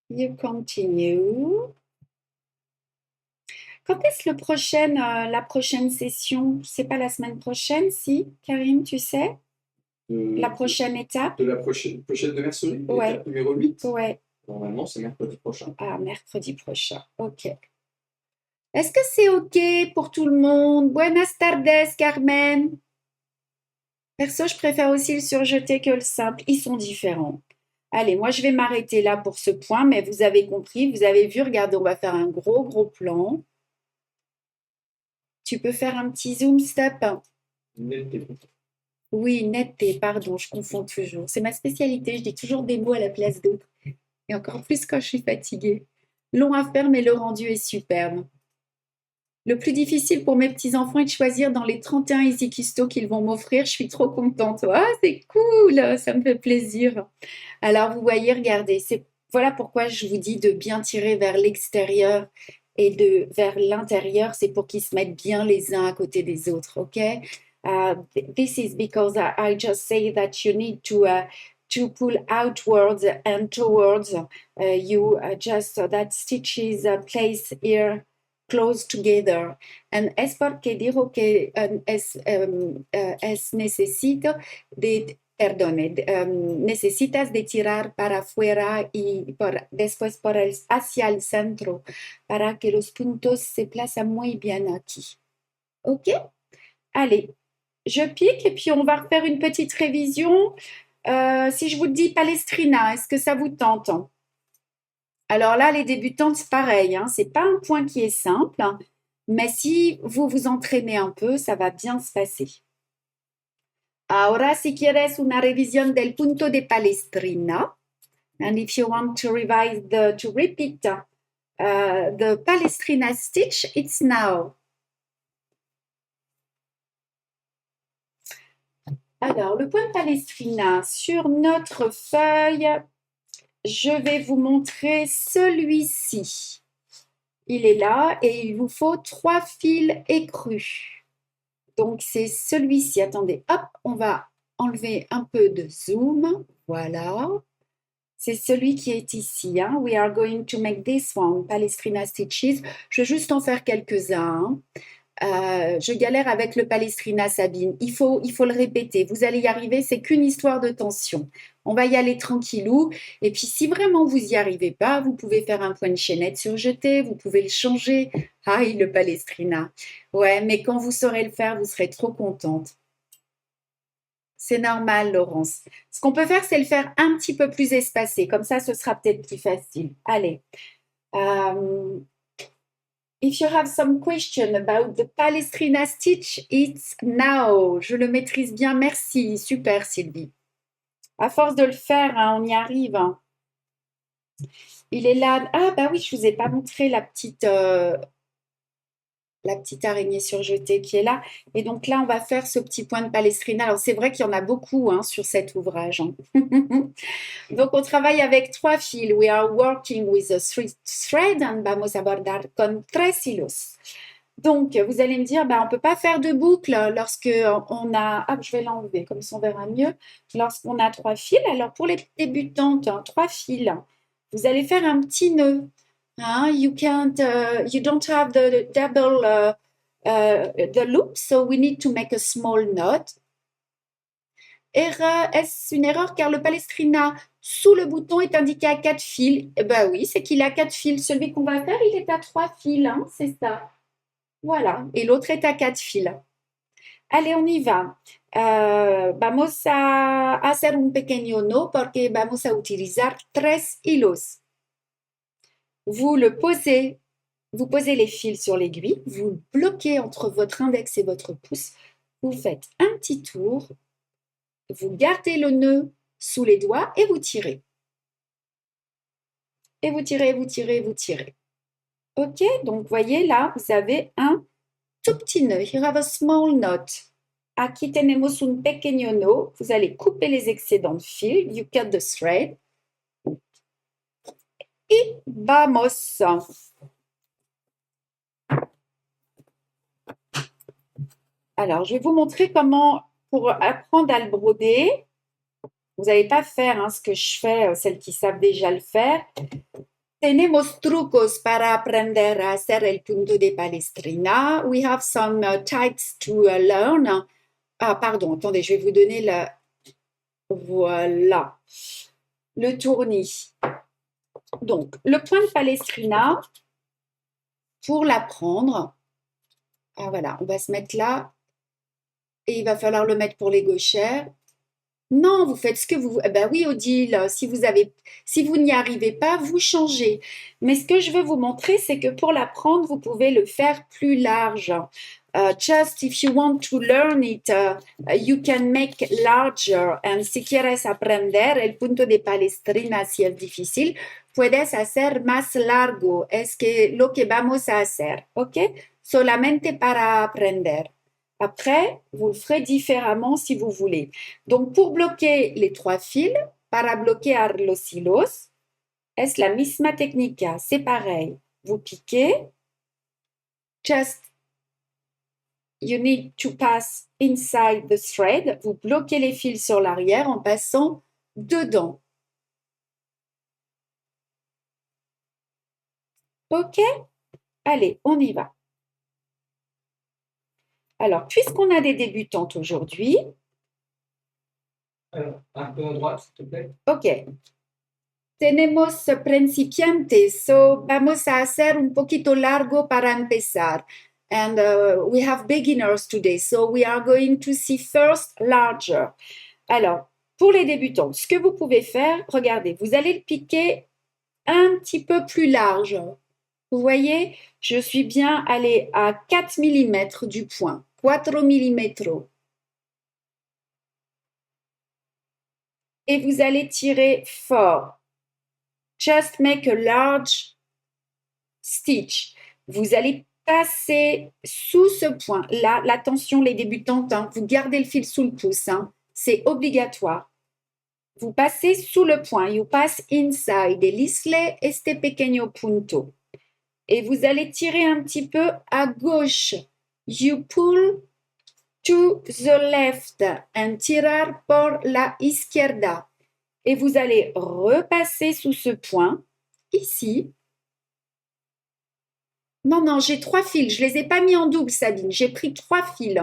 Speaker 1: You continue. Quand est-ce la prochaine session? C'est pas la semaine prochaine, si, Karine, tu sais? La prochaine étape?
Speaker 2: De la prochaine de mercredi,
Speaker 1: Ouais.
Speaker 2: étape numéro 8.
Speaker 1: Ouais.
Speaker 2: Normalement, c'est mercredi prochain.
Speaker 1: Ah, mercredi prochain. Ok. Est-ce que c'est ok pour tout le monde? Buenas tardes, Carmen. Perso, je préfère aussi le surjeté que le simple. Ils sont différents. Allez, moi, je vais m'arrêter là pour ce point, mais vous avez compris, vous avez vu, regardez, on va faire un gros plan. Tu peux faire un petit zoom step? Oui, netteté, pardon, je confonds toujours. C'est ma spécialité, je dis toujours des mots à la place d'autres. Et encore plus quand je suis fatiguée. Long à faire, mais le rendu est superbe. Le plus difficile pour mes petits-enfants est de choisir dans les 31 Easy Custo qu'ils vont m'offrir. Je suis trop contente. Ah, c'est cool, ça me fait plaisir. Alors, vous voyez, regardez, voilà pourquoi je vous dis de bien tirer vers l'extérieur et vers l'intérieur. C'est pour qu'ils se mettent bien les uns à côté des autres, ok? This is because I just say that you need to pull outwards and towards you just that stitches place here close together. And es porque digo que es necesito de, perdone, necesitas de tirar para afuera y después hacia el centro para que los puntos se placent muy bien aquí. Ok? Allez, je pique et puis on va refaire une petite révision. Si je vous dis Palestrina, est-ce que ça vous tente? Alors là, les débutantes, c'est pareil, hein, c'est pas un point qui est simple, hein, mais si vous vous entraînez un peu, ça va bien se passer. Ahora, si quieres una revisión del punto de Palestrina, and if you want to revise to repeat the Palestrina stitch, it's now. Alors, le point de Palestrina sur notre feuille, je vais vous montrer celui-ci. Il est là et il vous faut 3 fils écrus. Donc, c'est celui-ci. Attendez, hop, on va enlever un peu de zoom. Voilà. C'est celui qui est ici. Hein. We are going to make this one, Palestrina Stitches. Je vais juste en faire quelques-uns. Je galère avec le Palestrina, Sabine. Il faut le répéter. Vous allez y arriver. C'est qu'une histoire de tension. On va y aller tranquillou. Et puis, si vraiment vous n'y arrivez pas, vous pouvez faire un point de chaînette surjeté. Vous pouvez le changer. Aïe, le Palestrina. Ouais, mais quand vous saurez le faire, vous serez trop contente. C'est normal, Laurence. Ce qu'on peut faire, c'est le faire un petit peu plus espacé. Comme ça, ce sera peut-être plus facile. Allez. If you have some question about the Palestrina stitch, it's now. Je le maîtrise bien. Merci. Super, Sylvie. À force de le faire, hein, on y arrive. Hein. Il est là. Ah, bah oui, je ne vous ai pas montré la petite la petite araignée surjetée qui est là. Et donc là, on va faire ce petit point de Palestrina. Alors, c'est vrai qu'il y en a beaucoup hein, sur cet ouvrage. Hein. Donc, on travaille avec 3 fils. We are working with a 3 thread and vamos a bordar con 3 hilos. Donc, vous allez me dire, on ne peut pas faire de boucle lorsque on a... Ah, je vais l'enlever, comme ça on verra mieux. Lorsqu'on a 3 fils. Alors, pour les débutantes, 3 fils, vous allez faire un petit nœud. Hein? You don't have the double the loop, so we need to make a small knot. Est-ce une erreur car le Palestrina sous le bouton est indiqué à 4 fils? Eh ben oui, c'est qu'il a 4 fils. Celui qu'on va faire, il est à 3 fils, hein, c'est ça. Voilà, et l'autre est à 4 fils. Allez, on y va. Vamos a hacer un pequeño no porque vamos a utilizar 3 hilos. Vous posez les fils sur l'aiguille, vous bloquez entre votre index et votre pouce, vous faites un petit tour, vous gardez le nœud sous les doigts et vous tirez. Et vous tirez, vous tirez, vous tirez. Ok, donc voyez là, vous avez un tout petit nœud. You have a small knot. Aquí tenemos un pequeño nœud. Vous allez couper les excédents de fil. You cut the thread. Y vamos. Alors, je vais vous montrer comment, pour apprendre à le broder, vous n'allez pas faire hein, ce que je fais, celles qui savent déjà le faire. Tenemos trucos para aprender a hacer el punto de Palestrina. We have some types to learn. Ah, pardon, attendez, je vais vous donner le... Voilà. Le tournis. Donc, le point de Palestrina, pour l'apprendre, ah voilà, on va se mettre là et il va falloir le mettre pour les gauchères. Non, vous faites ce que vous... Ben oui, Odile, si vous n'y arrivez pas, vous changez. Mais ce que je veux vous montrer, c'est que pour l'apprendre, vous pouvez le faire plus large. Just if you want to learn it, you can make larger. And si quieres aprender el punto de Palestrina, si es difícil, puedes hacer más largo. Es que lo que vamos a hacer, ¿ok? Solamente para aprender. Après, vous le ferez différemment si vous voulez. Donc, pour bloquer les 3 fils, para bloquear los hilos, es la misma técnica, c'est pareil. Vous piquez, just you need to pass inside the thread. Vous bloquez les fils sur l'arrière en passant dedans. Ok? Allez, on y va. Alors, puisqu'on a des débutantes aujourd'hui...
Speaker 2: Alors, un peu à droite, s'il te plaît.
Speaker 1: Ok. Tenemos principiantes, so vamos a hacer un poquito largo para empezar. And we have beginners today, so we are going to see first larger. Alors, pour les débutants, ce que vous pouvez faire, regardez, vous allez le piquer un petit peu plus large. Vous voyez, je suis bien allée à 4 mm du point, 4 mm. Et vous allez tirer fort. Just make a large stitch. Vous allez passer sous ce point. Là, attention les débutantes, hein, vous gardez le fil sous le pouce, hein, c'est obligatoire. Vous passez sous le point. You pass inside el isle este pequeño punto. Et vous allez tirer un petit peu à gauche. You pull to the left and tirar por la izquierda. Et vous allez repasser sous ce point, ici. Non, j'ai 3 fils. Je ne les ai pas mis en double, Sabine. J'ai pris 3 fils.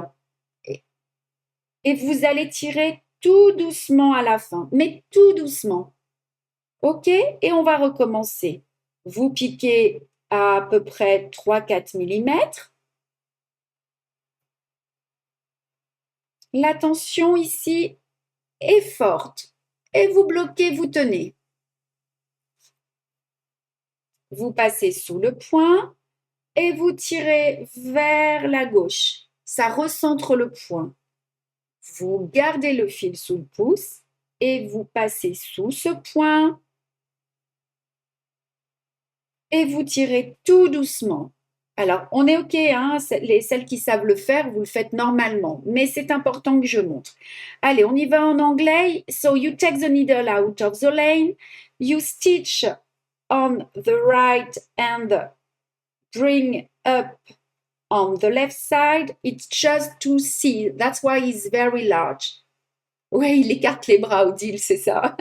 Speaker 1: Et vous allez tirer tout doucement à la fin, mais tout doucement. OK? Et on va recommencer. Vous piquez à peu près 3-4 mm. La tension ici est forte. Et vous bloquez, vous tenez. Vous passez sous le point et vous tirez vers la gauche. Ça recentre le point. Vous gardez le fil sous le pouce et vous passez sous ce point et vous tirez tout doucement. Alors, on est OK, hein, celles qui savent le faire, vous le faites normalement, mais c'est important que je montre. Allez, on y va en anglais. So you take the needle out of the lane, you stitch on the right and bring up on the left side. It's just to see. That's why it's very large. Oui, il écarte les bras, Odile, c'est ça.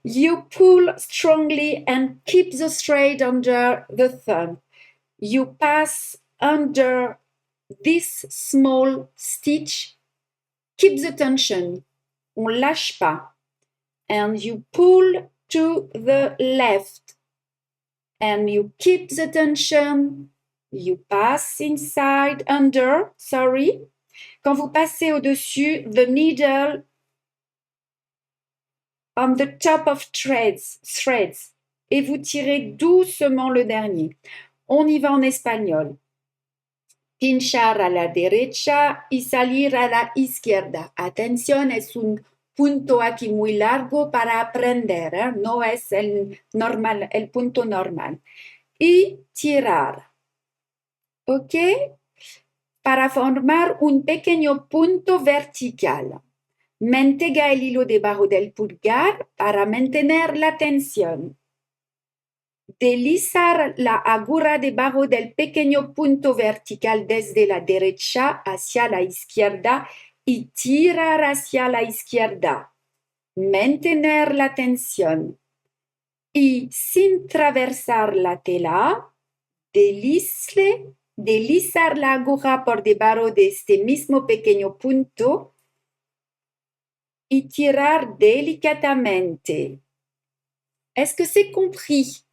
Speaker 1: You pull strongly and keep the thread under the thumb. You pass under this small stitch. Keep the tension. On lâche pas. And you pull to the left. And you keep the tension. You pass inside, under, sorry. Quand vous passez au-dessus, the needle on the top of threads. Et vous tirez doucement le dernier. On y va en espagnol. Pinchar a la derecha y salir a la izquierda. Atención, es un punto aquí muy largo para aprender, ¿eh? No es el normal, el punto normal. Y tirar. ¿Ok? Para formar un pequeño punto vertical. Mantega el hilo debajo del pulgar para mantener la tensión. Deslizar la aguja debajo del pequeño punto vertical desde la derecha hacia la izquierda y tirar hacia la izquierda. Mantener la tensión. Y sin atravesar la tela, deslizar la aguja por debajo de este mismo pequeño punto y tirar délicatement. Est-ce que c'est compris?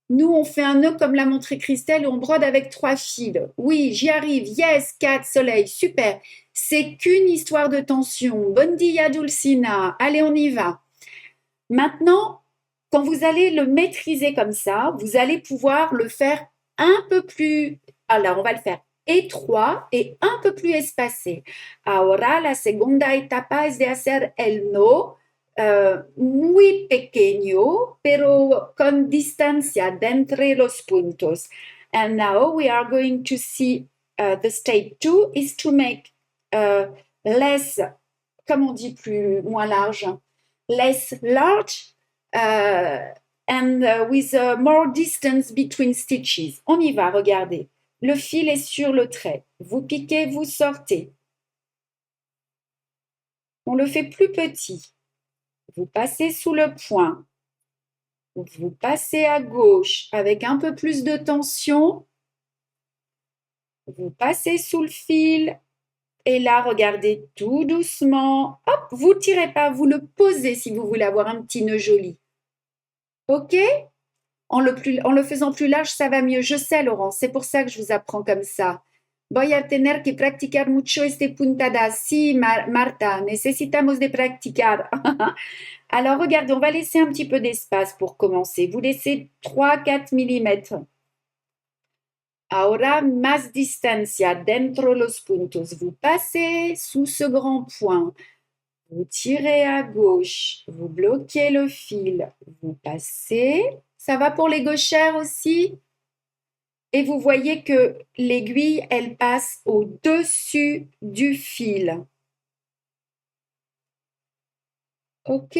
Speaker 1: Nous, on fait un nœud comme l'a montré Christelle et on brode avec 3 fils. Oui, j'y arrive. Yes, 4, soleil, super. C'est qu'une histoire de tension. Bon dia, Dulcina. Allez, on y va. Maintenant, quand vous allez le maîtriser comme ça, vous allez pouvoir le faire un peu plus... Alors, on va le faire étroit et un peu plus espacé. Ahora, la segunda etapa es de hacer el no muy pequeño, pero con distancia d'entre los puntos. And now we are going to see the step 2 is to make less, comme on dit moins large, less large and with more distance between stitches. On y va, regardez. Le fil est sur le trait. Vous piquez, vous sortez. On le fait plus petit. Vous passez sous le point. Vous passez à gauche avec un peu plus de tension. Vous passez sous le fil. Et là, regardez tout doucement. Hop, vous ne tirez pas, vous le posez si vous voulez avoir un petit nœud joli. OK? En le faisant plus large, ça va mieux. Je sais, Laurence, c'est pour ça que je vous apprends comme ça. Voy a tener que practicar mucho este puntadas. Sí, Marta, necesitamos de practicar. Alors, regardez, on va laisser un petit peu d'espace pour commencer. Vous laissez 3-4 mm. Ahora, más distancia dentro los puntos. Vous passez sous ce grand point. Vous tirez à gauche. Vous bloquez le fil. Vous passez. Ça va pour les gauchères aussi? Et vous voyez que l'aiguille, elle passe au-dessus du fil. OK?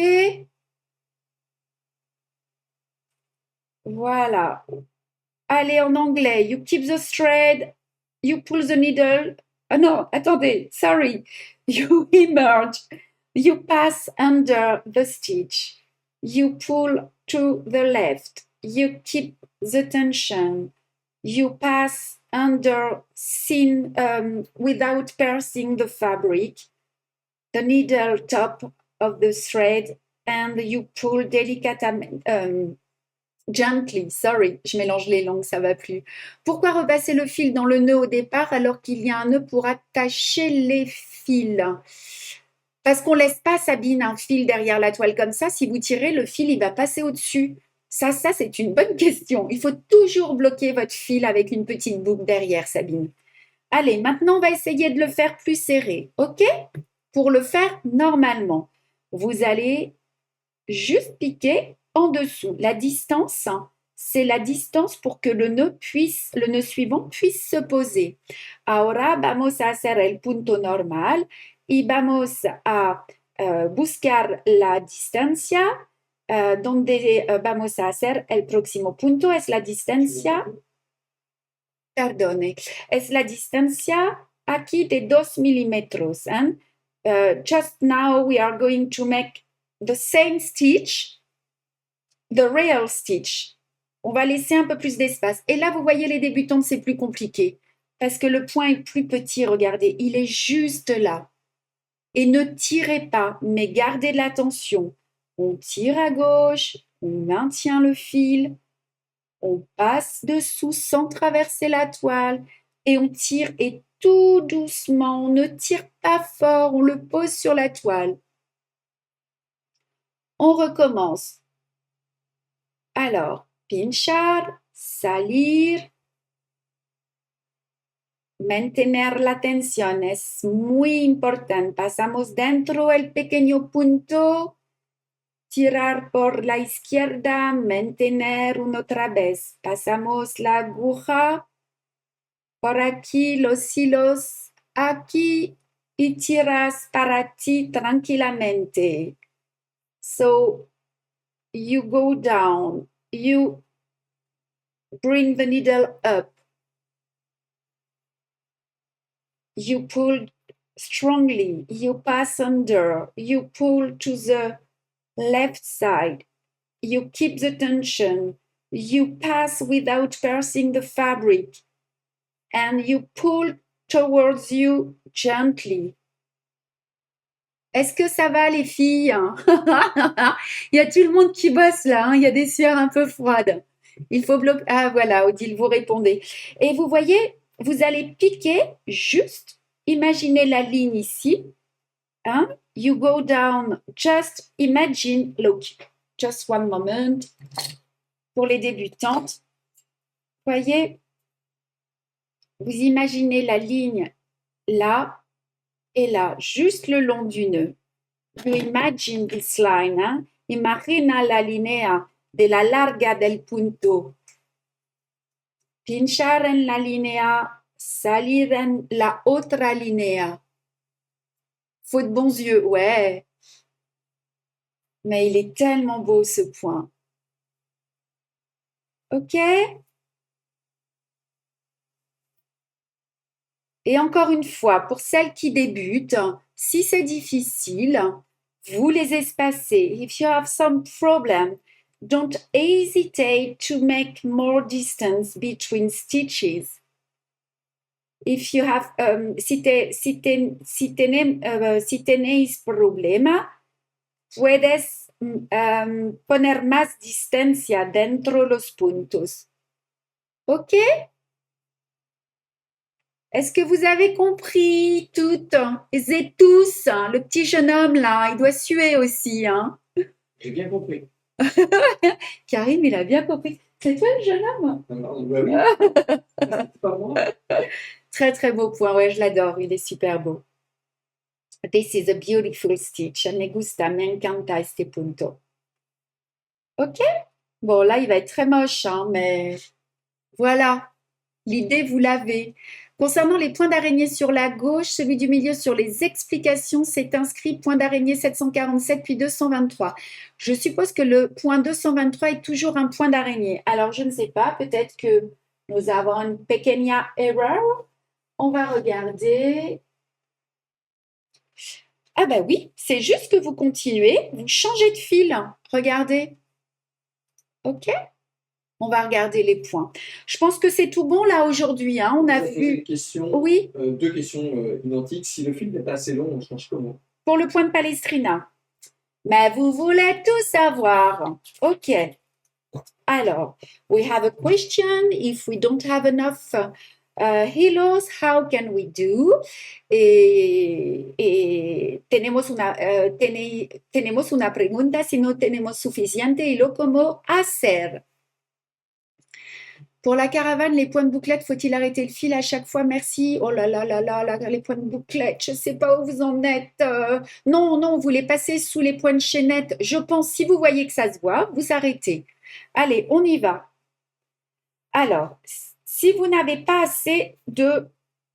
Speaker 1: Voilà. Allez, en anglais. You keep the thread. You pull the needle. Ah non, attendez. Sorry. You emerge. You pass under the stitch. You pull to the left. You keep the tension. You pass under without piercing the fabric, the needle top of the thread, and you pull delicately, gently, sorry, je mélange les langues, ça va plus. Pourquoi repasser le fil dans le nœud au départ alors qu'il y a un nœud pour attacher les fils? Parce qu'on ne laisse pas, Sabine, un fil derrière la toile comme ça. Si vous tirez, le fil, il va passer au-dessus. Ça, c'est une bonne question. Il faut toujours bloquer votre fil avec une petite boucle derrière, Sabine. Allez, maintenant, on va essayer de le faire plus serré. OK? Pour le faire normalement, vous allez juste piquer en dessous. La distance, c'est la distance pour que le nœud suivant puisse se poser. Ahora vamos a hacer el punto normal y vamos a buscar la distancia donde vamos a hacer el próximo punto. Es la distancia, perdone, es la distancia aquí de 2 milímetros. Just now we are going to make the same stitch, the real stitch. On va laisser un peu plus d'espace. Et là, vous voyez, les débutantes, c'est plus compliqué parce que le point est plus petit, regardez, il est juste là. Et ne tirez pas, mais gardez de l'attention. On tire à gauche, on maintient le fil, on passe dessous sans traverser la toile et on tire et tout doucement, on ne tire pas fort, on le pose sur la toile. On recommence. Alors, pinchar, salir, mantener la tensión es muy importante. Pasamos dentro el pequeño punto, tirar por la izquierda, mantener una otra vez. Pasamos la aguja por aquí, los hilos aquí y tiras para ti tranquilamente. So you go down, you bring the needle up, you pull strongly, you pass under, you pull to the left side, you keep the tension, you pass without piercing the fabric, and you pull towards you gently. Est-ce que ça va les filles? Il y a tout le monde qui bosse là, hein. Il y a des sueurs un peu froides. Il faut bloquer. Ah voilà, Odile, vous répondez. Et vous voyez, vous allez piquer juste, imaginez la ligne ici. Hein? You go down, just imagine, look, just one moment. Pour les débutantes, voyez, vous imaginez la ligne là et là, juste le long du nœud. You imagine this line, hein? Imagina la línea de la larga del punto. Pinchar en la línea, salir en la otra línea. Faut de bons yeux, ouais. Mais il est tellement beau ce point. Ok? Et encore une fois, pour celles qui débutent, si c'est difficile, vous les espacez. If you have some problem, don't hesitate to make more distance between stitches. If you have, si tenéis problema, puedes poner más distancia dentro los puntos. Ok? Est-ce que vous avez compris toutes et tous? Le petit jeune homme là, il doit suer aussi. Hein?
Speaker 2: J'ai bien compris.
Speaker 1: Karim, il a bien compris. C'est toi le jeune homme?
Speaker 2: Bah oui. C'est pas moi.
Speaker 1: Très très beau point, ouais, je l'adore, il est super beau. This is a beautiful stitch. Me gusta, me encanta este punto. Ok? Bon, là, il va être très moche, hein, mais voilà. L'idée, vous l'avez. Concernant les points d'araignée sur la gauche, celui du milieu sur les explications, c'est inscrit point d'araignée 747 puis 223. Je suppose que le point 223 est toujours un point d'araignée. Alors, je ne sais pas, peut-être que nous avons une pequeña error. On va regarder. Ah bah oui, c'est juste que vous continuez, vous changez de fil. Regardez. Ok? On va regarder les points. Je pense que c'est tout bon là aujourd'hui. Hein. On a vu. Oui.
Speaker 2: Deux questions identiques. Si le fil n'est pas assez long, on change comment?
Speaker 1: Pour le point de Palestrina. Mais vous voulez tout savoir. Ok. Alors, we have a question. If we don't have enough hilos, how can we do? Tenemos una pregunta si no tenemos suficiente hilo, ¿cómo hacer? Pour la caravane, les points de bouclette, faut-il arrêter le fil à chaque fois? Merci. Oh là là là là, les points de bouclette, je ne sais pas où vous en êtes. Non, vous les passez sous les points de chaînette. Je pense, si vous voyez que ça se voit, vous arrêtez. Allez, on y va. Alors, si vous n'avez pas assez de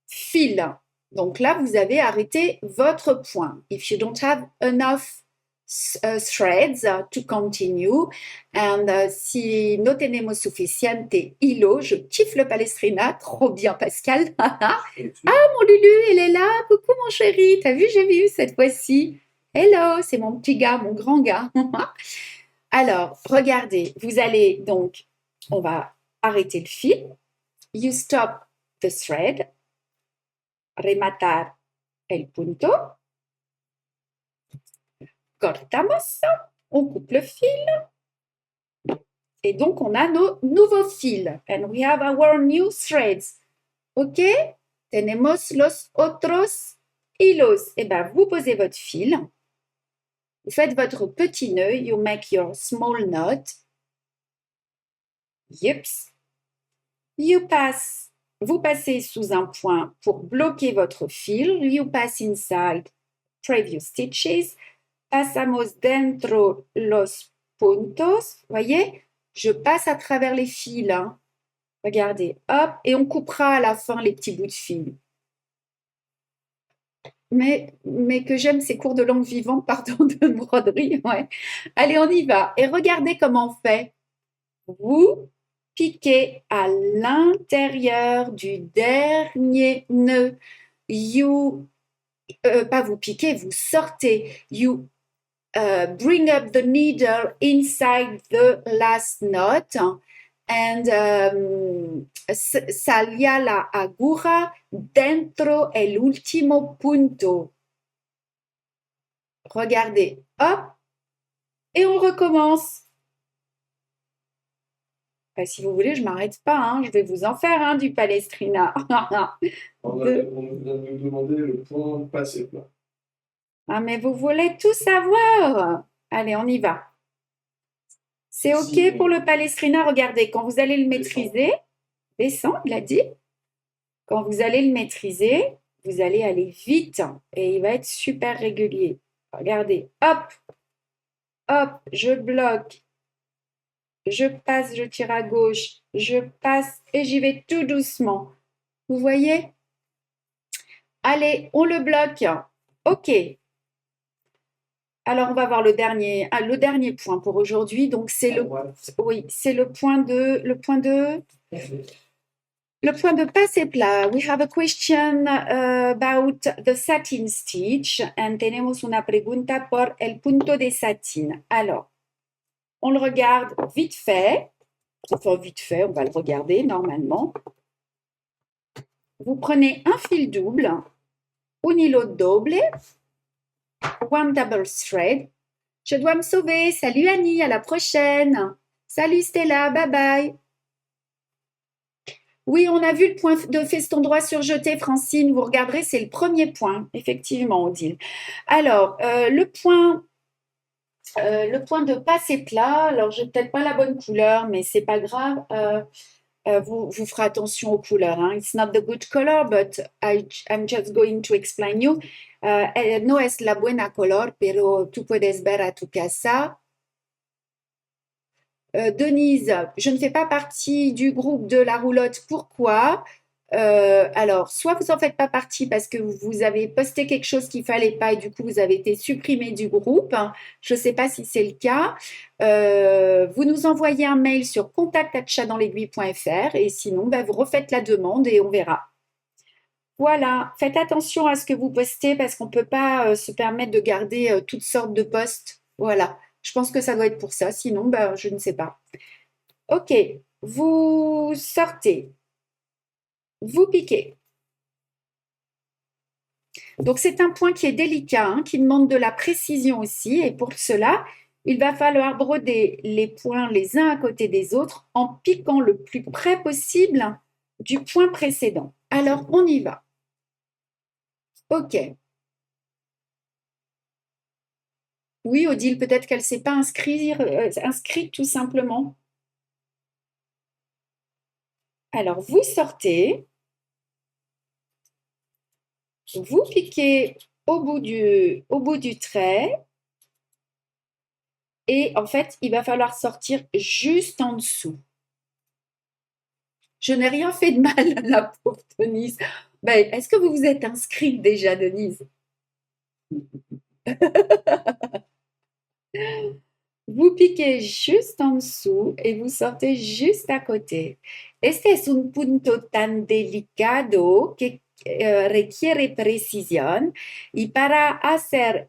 Speaker 1: fil, donc là, vous avez arrêté votre point. If you don't have enough threads to continue, and si no tenemos suficiente hilo, je kiffe le Palestrina, trop bien Pascal. Mon Lulu, elle est là, coucou mon chéri, t'as vu, j'ai vu cette fois-ci. Hello, c'est mon petit gars, mon grand gars. Alors, regardez, vous allez donc, on va arrêter le fil. You stop the thread. Rematar el punto. Cortamos. On coupe le fil. Et donc, on a nos nouveaux fils. And we have our new threads. OK? Tenemos los otros hilos. Eh bien, vous posez votre fil. Vous faites votre petit nœud. You make your small knot. Yips. You pass. Vous passez sous un point pour bloquer votre fil. You pass inside previous stitches. Pasamos dentro los puntos. Voyez, je passe à travers les fils. Hein. Regardez, hop, et on coupera à la fin les petits bouts de fil. Mais que j'aime ces cours de langue vivante, pardon, de broderie. Ouais. Allez, on y va. Et regardez comment on fait. Vous piquez à l'intérieur du dernier nœud. You, pas vous piquez, vous sortez. You bring up the needle inside the last knot and salía la aguja dentro el último punto. Regardez, hop, et on recommence. Si vous voulez, je ne m'arrête pas, hein, je vais vous en faire du Palestrina.
Speaker 2: On va nous demander le point passé plat.
Speaker 1: Ah, mais vous voulez tout savoir. Allez, on y va. C'est OK pour le Palestrina. Regardez, quand vous allez le maîtriser, descend, il a dit. Quand vous allez le maîtriser, vous allez aller vite et il va être super régulier. Regardez, hop, hop, je bloque, je passe, je tire à gauche, je passe et j'y vais tout doucement. Vous voyez? Allez, on le bloque. OK. Alors, on va voir le dernier point pour aujourd'hui. Donc, c'est le point de passe plat. We have a question about the satin stitch and tenemos una pregunta por el punto de satin. Alors, on le regarde vite fait. Enfin, vite fait, on va le regarder normalement. Vous prenez un fil double, un hilo doble, one double thread. Je dois me sauver. Salut Annie, à la prochaine. Salut Stella, bye bye. Oui, on a vu le point de feston droit surjeté, Francine. Vous regarderez, c'est le premier point, effectivement, Odile. Alors, le point de passe plat. Alors, j'ai peut-être pas la bonne couleur, mais c'est pas grave. Vous ferez attention aux couleurs. Hein. It's not the good color, but I'm just going to explain you. No es la buena color, pero tú puedes ver a tu casa. Denise, je ne fais pas partie du groupe de la roulotte. Pourquoi? Alors, soit vous n'en faites pas partie parce que vous avez posté quelque chose qu'il ne fallait pas et du coup, vous avez été supprimé du groupe. Je ne sais pas si c'est le cas. Vous nous envoyez un mail sur contact@chatdanslaiguille.fr et sinon, vous refaites la demande et on verra. Voilà, faites attention à ce que vous postez parce qu'on ne peut pas se permettre de garder toutes sortes de posts. Voilà, je pense que ça doit être pour ça, sinon, je ne sais pas. Ok, vous sortez, vous piquez. Donc, c'est un point qui est délicat, qui demande de la précision aussi. Et pour cela, il va falloir broder les points les uns à côté des autres en piquant le plus près possible du point précédent. Alors, on y va. OK. Oui, Odile, peut-être qu'elle ne s'est pas inscrite tout simplement. Alors, vous sortez, vous piquez au bout du trait et en fait, il va falloir sortir juste en dessous. Je n'ai rien fait de mal, la pauvre Denise. Ben, est-ce que vous vous êtes inscrite déjà, Denise? Vous piquez juste en dessous et vous sortez juste à côté. Este es un punto tan delicado que requiere precisión y para hacer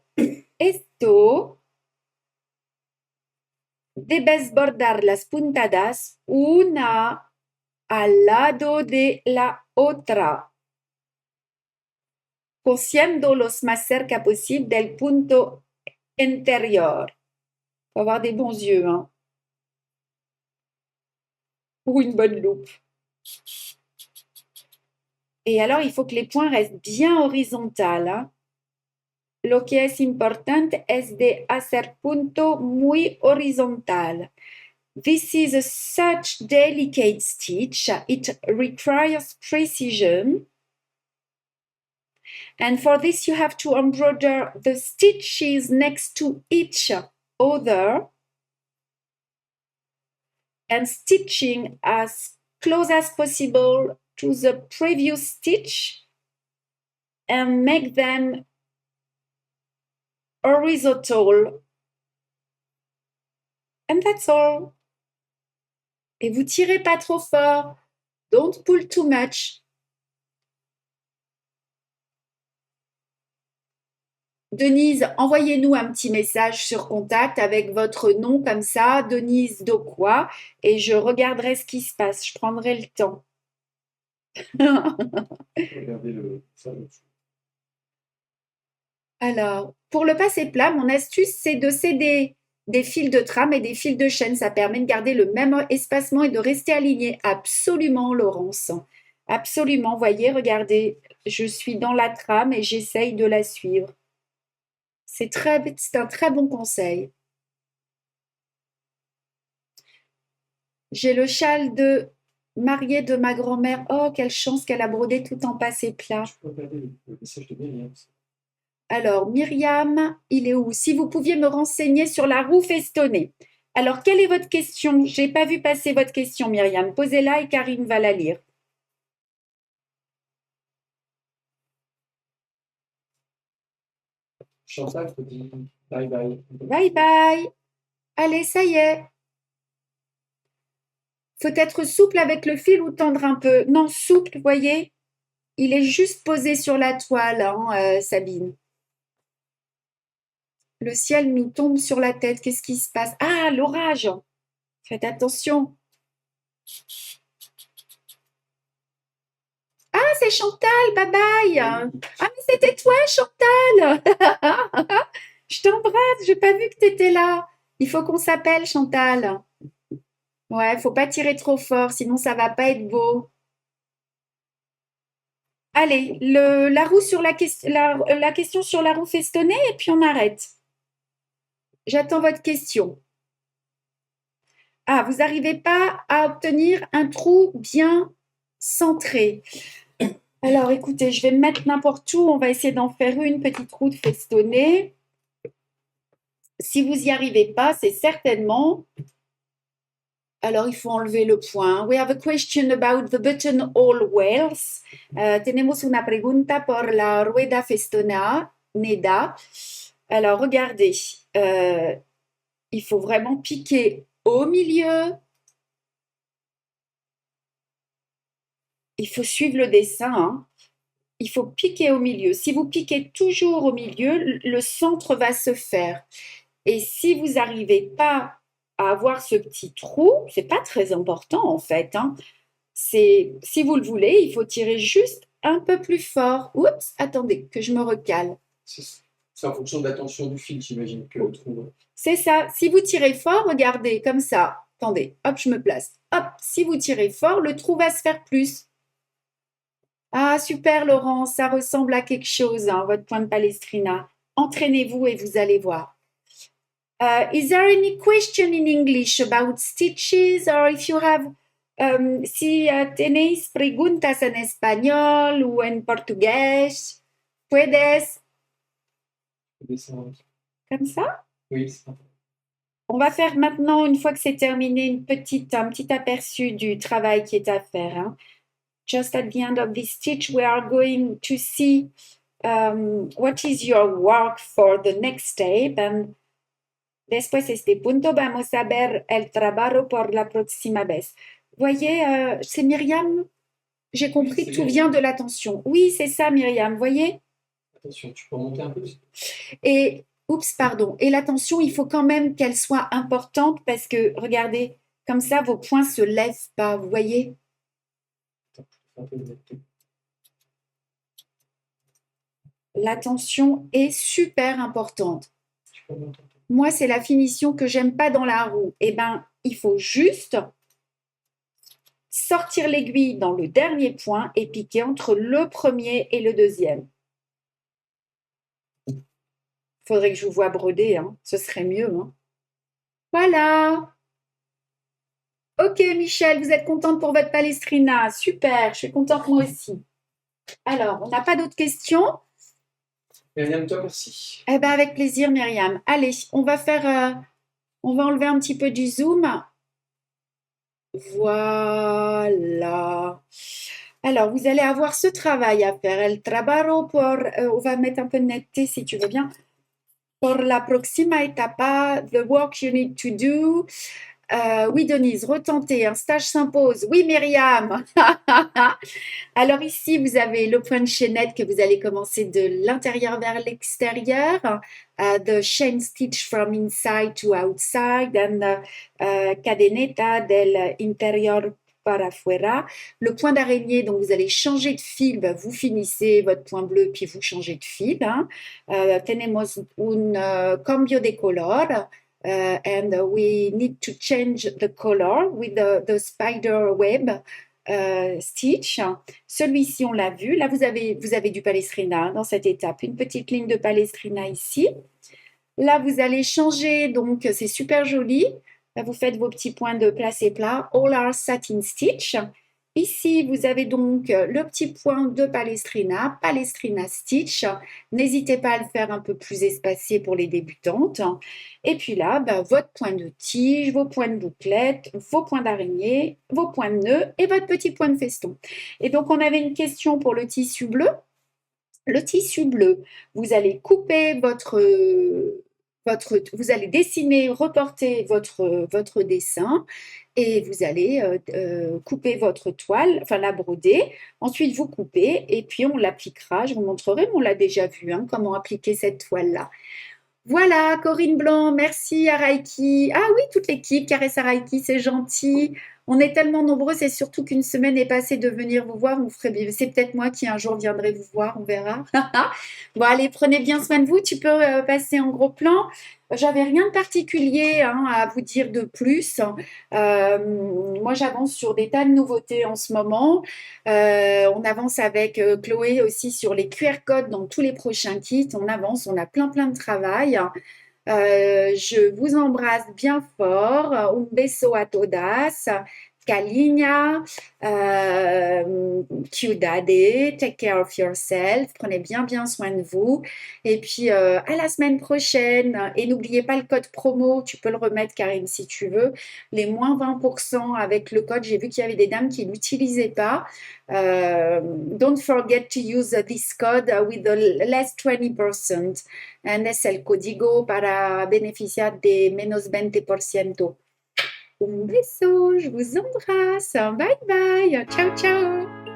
Speaker 1: esto debes bordar las puntadas una al lado de la otra, cosiendo los más cerca posible del punto interior. Faut avoir des bons yeux, hein, ou une bonne loupe. Et alors, il faut que les points restent bien horizontales, hein. Lo que es importante es de hacer punto muy horizontal. This is a such delicate stitch. It requires precision. And for this, you have to embroider the stitches next to each other and stitching as close as possible to the previous stitch and make them horizontal. And that's all. Et vous tirez pas trop fort. Don't pull too much. Denise, envoyez-nous un petit message sur contact avec votre nom comme ça, Denise Docquois, et je regarderai ce qui se passe. Je prendrai le temps.
Speaker 2: Regardez ça.
Speaker 1: Alors, pour le passer plat, mon astuce, c'est de céder des fils de trame et des fils de chaîne. Ça permet de garder le même espacement et de rester aligné. Absolument, Laurence. Absolument. Voyez, regardez, je suis dans la trame et j'essaye de la suivre. C'est un très bon conseil. J'ai le châle de mariée de ma grand-mère. Oh, quelle chance qu'elle a brodé tout en passé plat.
Speaker 2: Je peux regarder le message de Myriam.
Speaker 1: Alors, Myriam, il est où? Si vous pouviez me renseigner sur la roue festonnée. Alors, quelle est votre question? Je n'ai pas vu passer votre question, Myriam. Posez-la et Karine va la lire.
Speaker 2: Chantal te dit bye bye.
Speaker 1: Bye bye. Allez, ça y est. Faut être souple avec le fil ou tendre un peu. Non, souple, voyez. Il est juste posé sur la toile, hein, Sabine. Le ciel nous tombe sur la tête. Qu'est-ce qui se passe? Ah, l'orage. Faites attention. Ah, c'est Chantal, bye bye. Ah, mais c'était toi, Chantal. Je t'embrasse, j'ai pas vu que tu étais là. Il faut qu'on s'appelle, Chantal. Ouais, faut pas tirer trop fort, sinon ça va pas être beau. Allez, la roue sur la question sur la roue festonnée et puis on arrête. J'attends votre question. Ah, vous n'arrivez pas à obtenir un trou bien centré. Alors, écoutez, je vais me mettre n'importe où. On va essayer d'en faire une petite roue festonnée. Si vous n'y arrivez pas, c'est certainement... Alors, il faut enlever le point. We have a question about the buttonhole wells. Tenemos una pregunta por la rueda festonada. Alors, regardez. Il faut vraiment piquer au milieu. Il faut suivre le dessin, hein. Il faut piquer au milieu. Si vous piquez toujours au milieu, le centre va se faire. Et si vous n'arrivez pas à avoir ce petit trou, c'est pas très important en fait, hein. Si vous le voulez, il faut tirer juste un peu plus fort. Oups, attendez, que je me recale.
Speaker 2: C'est en fonction de la tension du fil, j'imagine, que le trou.
Speaker 1: C'est ça. Si vous tirez fort, regardez, comme ça. Attendez, hop, je me place. Hop, si vous tirez fort, le trou va se faire plus. Ah, super, Laurence, ça ressemble à quelque chose, hein, votre point de Palestrina. Entraînez-vous et vous allez voir. Is there any question in English about stitches, or if you have, si tenéis preguntas en español o en portugués, puedes,
Speaker 2: Descendre.
Speaker 1: comme ça?
Speaker 2: Oui, c'est ça.
Speaker 1: On va faire maintenant, une fois que c'est terminé, un petit aperçu du travail qui est à faire, hein. Just at the end of this stitch, we are going to see what is your work for the next step. And después de este punto, vamos a ver el trabajo por la próxima vez. Voyez, c'est Myriam? J'ai
Speaker 2: Oui,
Speaker 1: compris,
Speaker 2: c'est
Speaker 1: tout
Speaker 2: bien.
Speaker 1: vient de l'attention. Oui, c'est ça, Myriam, voyez?
Speaker 2: Attention, tu peux remonter un peu?
Speaker 1: Et, oups, pardon. Et l'attention, il faut quand même qu'elle soit importante parce que, regardez, comme ça, vos points se lèvent pas, vous voyez?
Speaker 2: Attends, je vais faire un peu de netteté.
Speaker 1: L'attention est super importante.
Speaker 2: Tu peux remonter un peu.
Speaker 1: Moi, c'est la finition que j'aime pas dans la roue. Eh ben, il faut juste sortir l'aiguille dans le dernier point et piquer entre le premier et le deuxième. Faudrait que je vous voie broder, hein. Ce serait mieux, hein. Voilà. Ok, Michel, vous êtes contente pour votre palestrina? Super, je suis contente moi aussi. Alors, on n'a pas d'autres questions?
Speaker 2: Myriam, toi, merci.
Speaker 1: Eh ben, avec plaisir, Myriam. Allez, on va enlever un petit peu du zoom. Voilà. Alors, vous allez avoir ce travail à faire. El trabajo on va mettre un peu de netteté si tu veux bien. Por la próxima etapa, the work you need to do. Oui, Denise, retenter, un stage s'impose. Oui, Myriam. Alors ici, vous avez le point de chaînette que vous allez commencer de l'intérieur vers l'extérieur. The chain stitch from inside to outside and cadeneta del interior para afuera. Le point d'araignée, donc vous allez changer de fil, vous finissez votre point bleu puis vous changez de fil, hein. Tenemos un cambio de color. And we need to change the color with the spider web stitch. Celui-ci, on l'a vu. Là, vous avez du palestrina dans cette étape. Une petite ligne de palestrina ici. Là, vous allez changer. Donc, c'est super joli. Là, vous faites vos petits points de placé plat. All are satin stitch. Ici, vous avez donc le petit point de palestrina stitch. N'hésitez pas à le faire un peu plus espacé pour les débutantes. Et puis là, votre point de tige, vos points de bouclette, vos points d'araignée, vos points de nœud et votre petit point de feston. Et donc, on avait une question pour le tissu bleu. Le tissu bleu, vous allez couper vous allez dessiner, reporter votre dessin et vous allez couper votre toile, enfin la broder. Ensuite, vous coupez et puis on l'appliquera. Je vous montrerai, mais on l'a déjà vu, hein, comment appliquer cette toile-là. Voilà, Corinne Blanc, merci à Raiki. Ah oui, toute l'équipe, Caresse à Raiki, c'est gentil. On est tellement nombreux, c'est surtout qu'une semaine est passée de venir vous voir. C'est peut-être moi qui un jour viendrai vous voir, on verra. Bon, allez, prenez bien soin de vous. Tu peux passer en gros plan. J'avais rien de particulier, hein, à vous dire de plus. Moi, j'avance sur des tas de nouveautés en ce moment. On avance avec Chloé aussi sur les QR codes dans tous les prochains kits. On avance, on a plein de travail. Je vous embrasse bien fort. Un beso a todas. Caliña, cuidade, take care of yourself, prenez bien soin de vous. Et puis à la semaine prochaine. Et n'oubliez pas le code promo, tu peux le remettre, Karine, si tu veux. Les moins 20% avec le code. J'ai vu qu'il y avait des dames qui ne l'utilisaient pas. Don't forget to use this code with the less 20%. Es el código para beneficiar de menos 20%. Un beso, je vous embrasse. Bye bye. Ciao, ciao.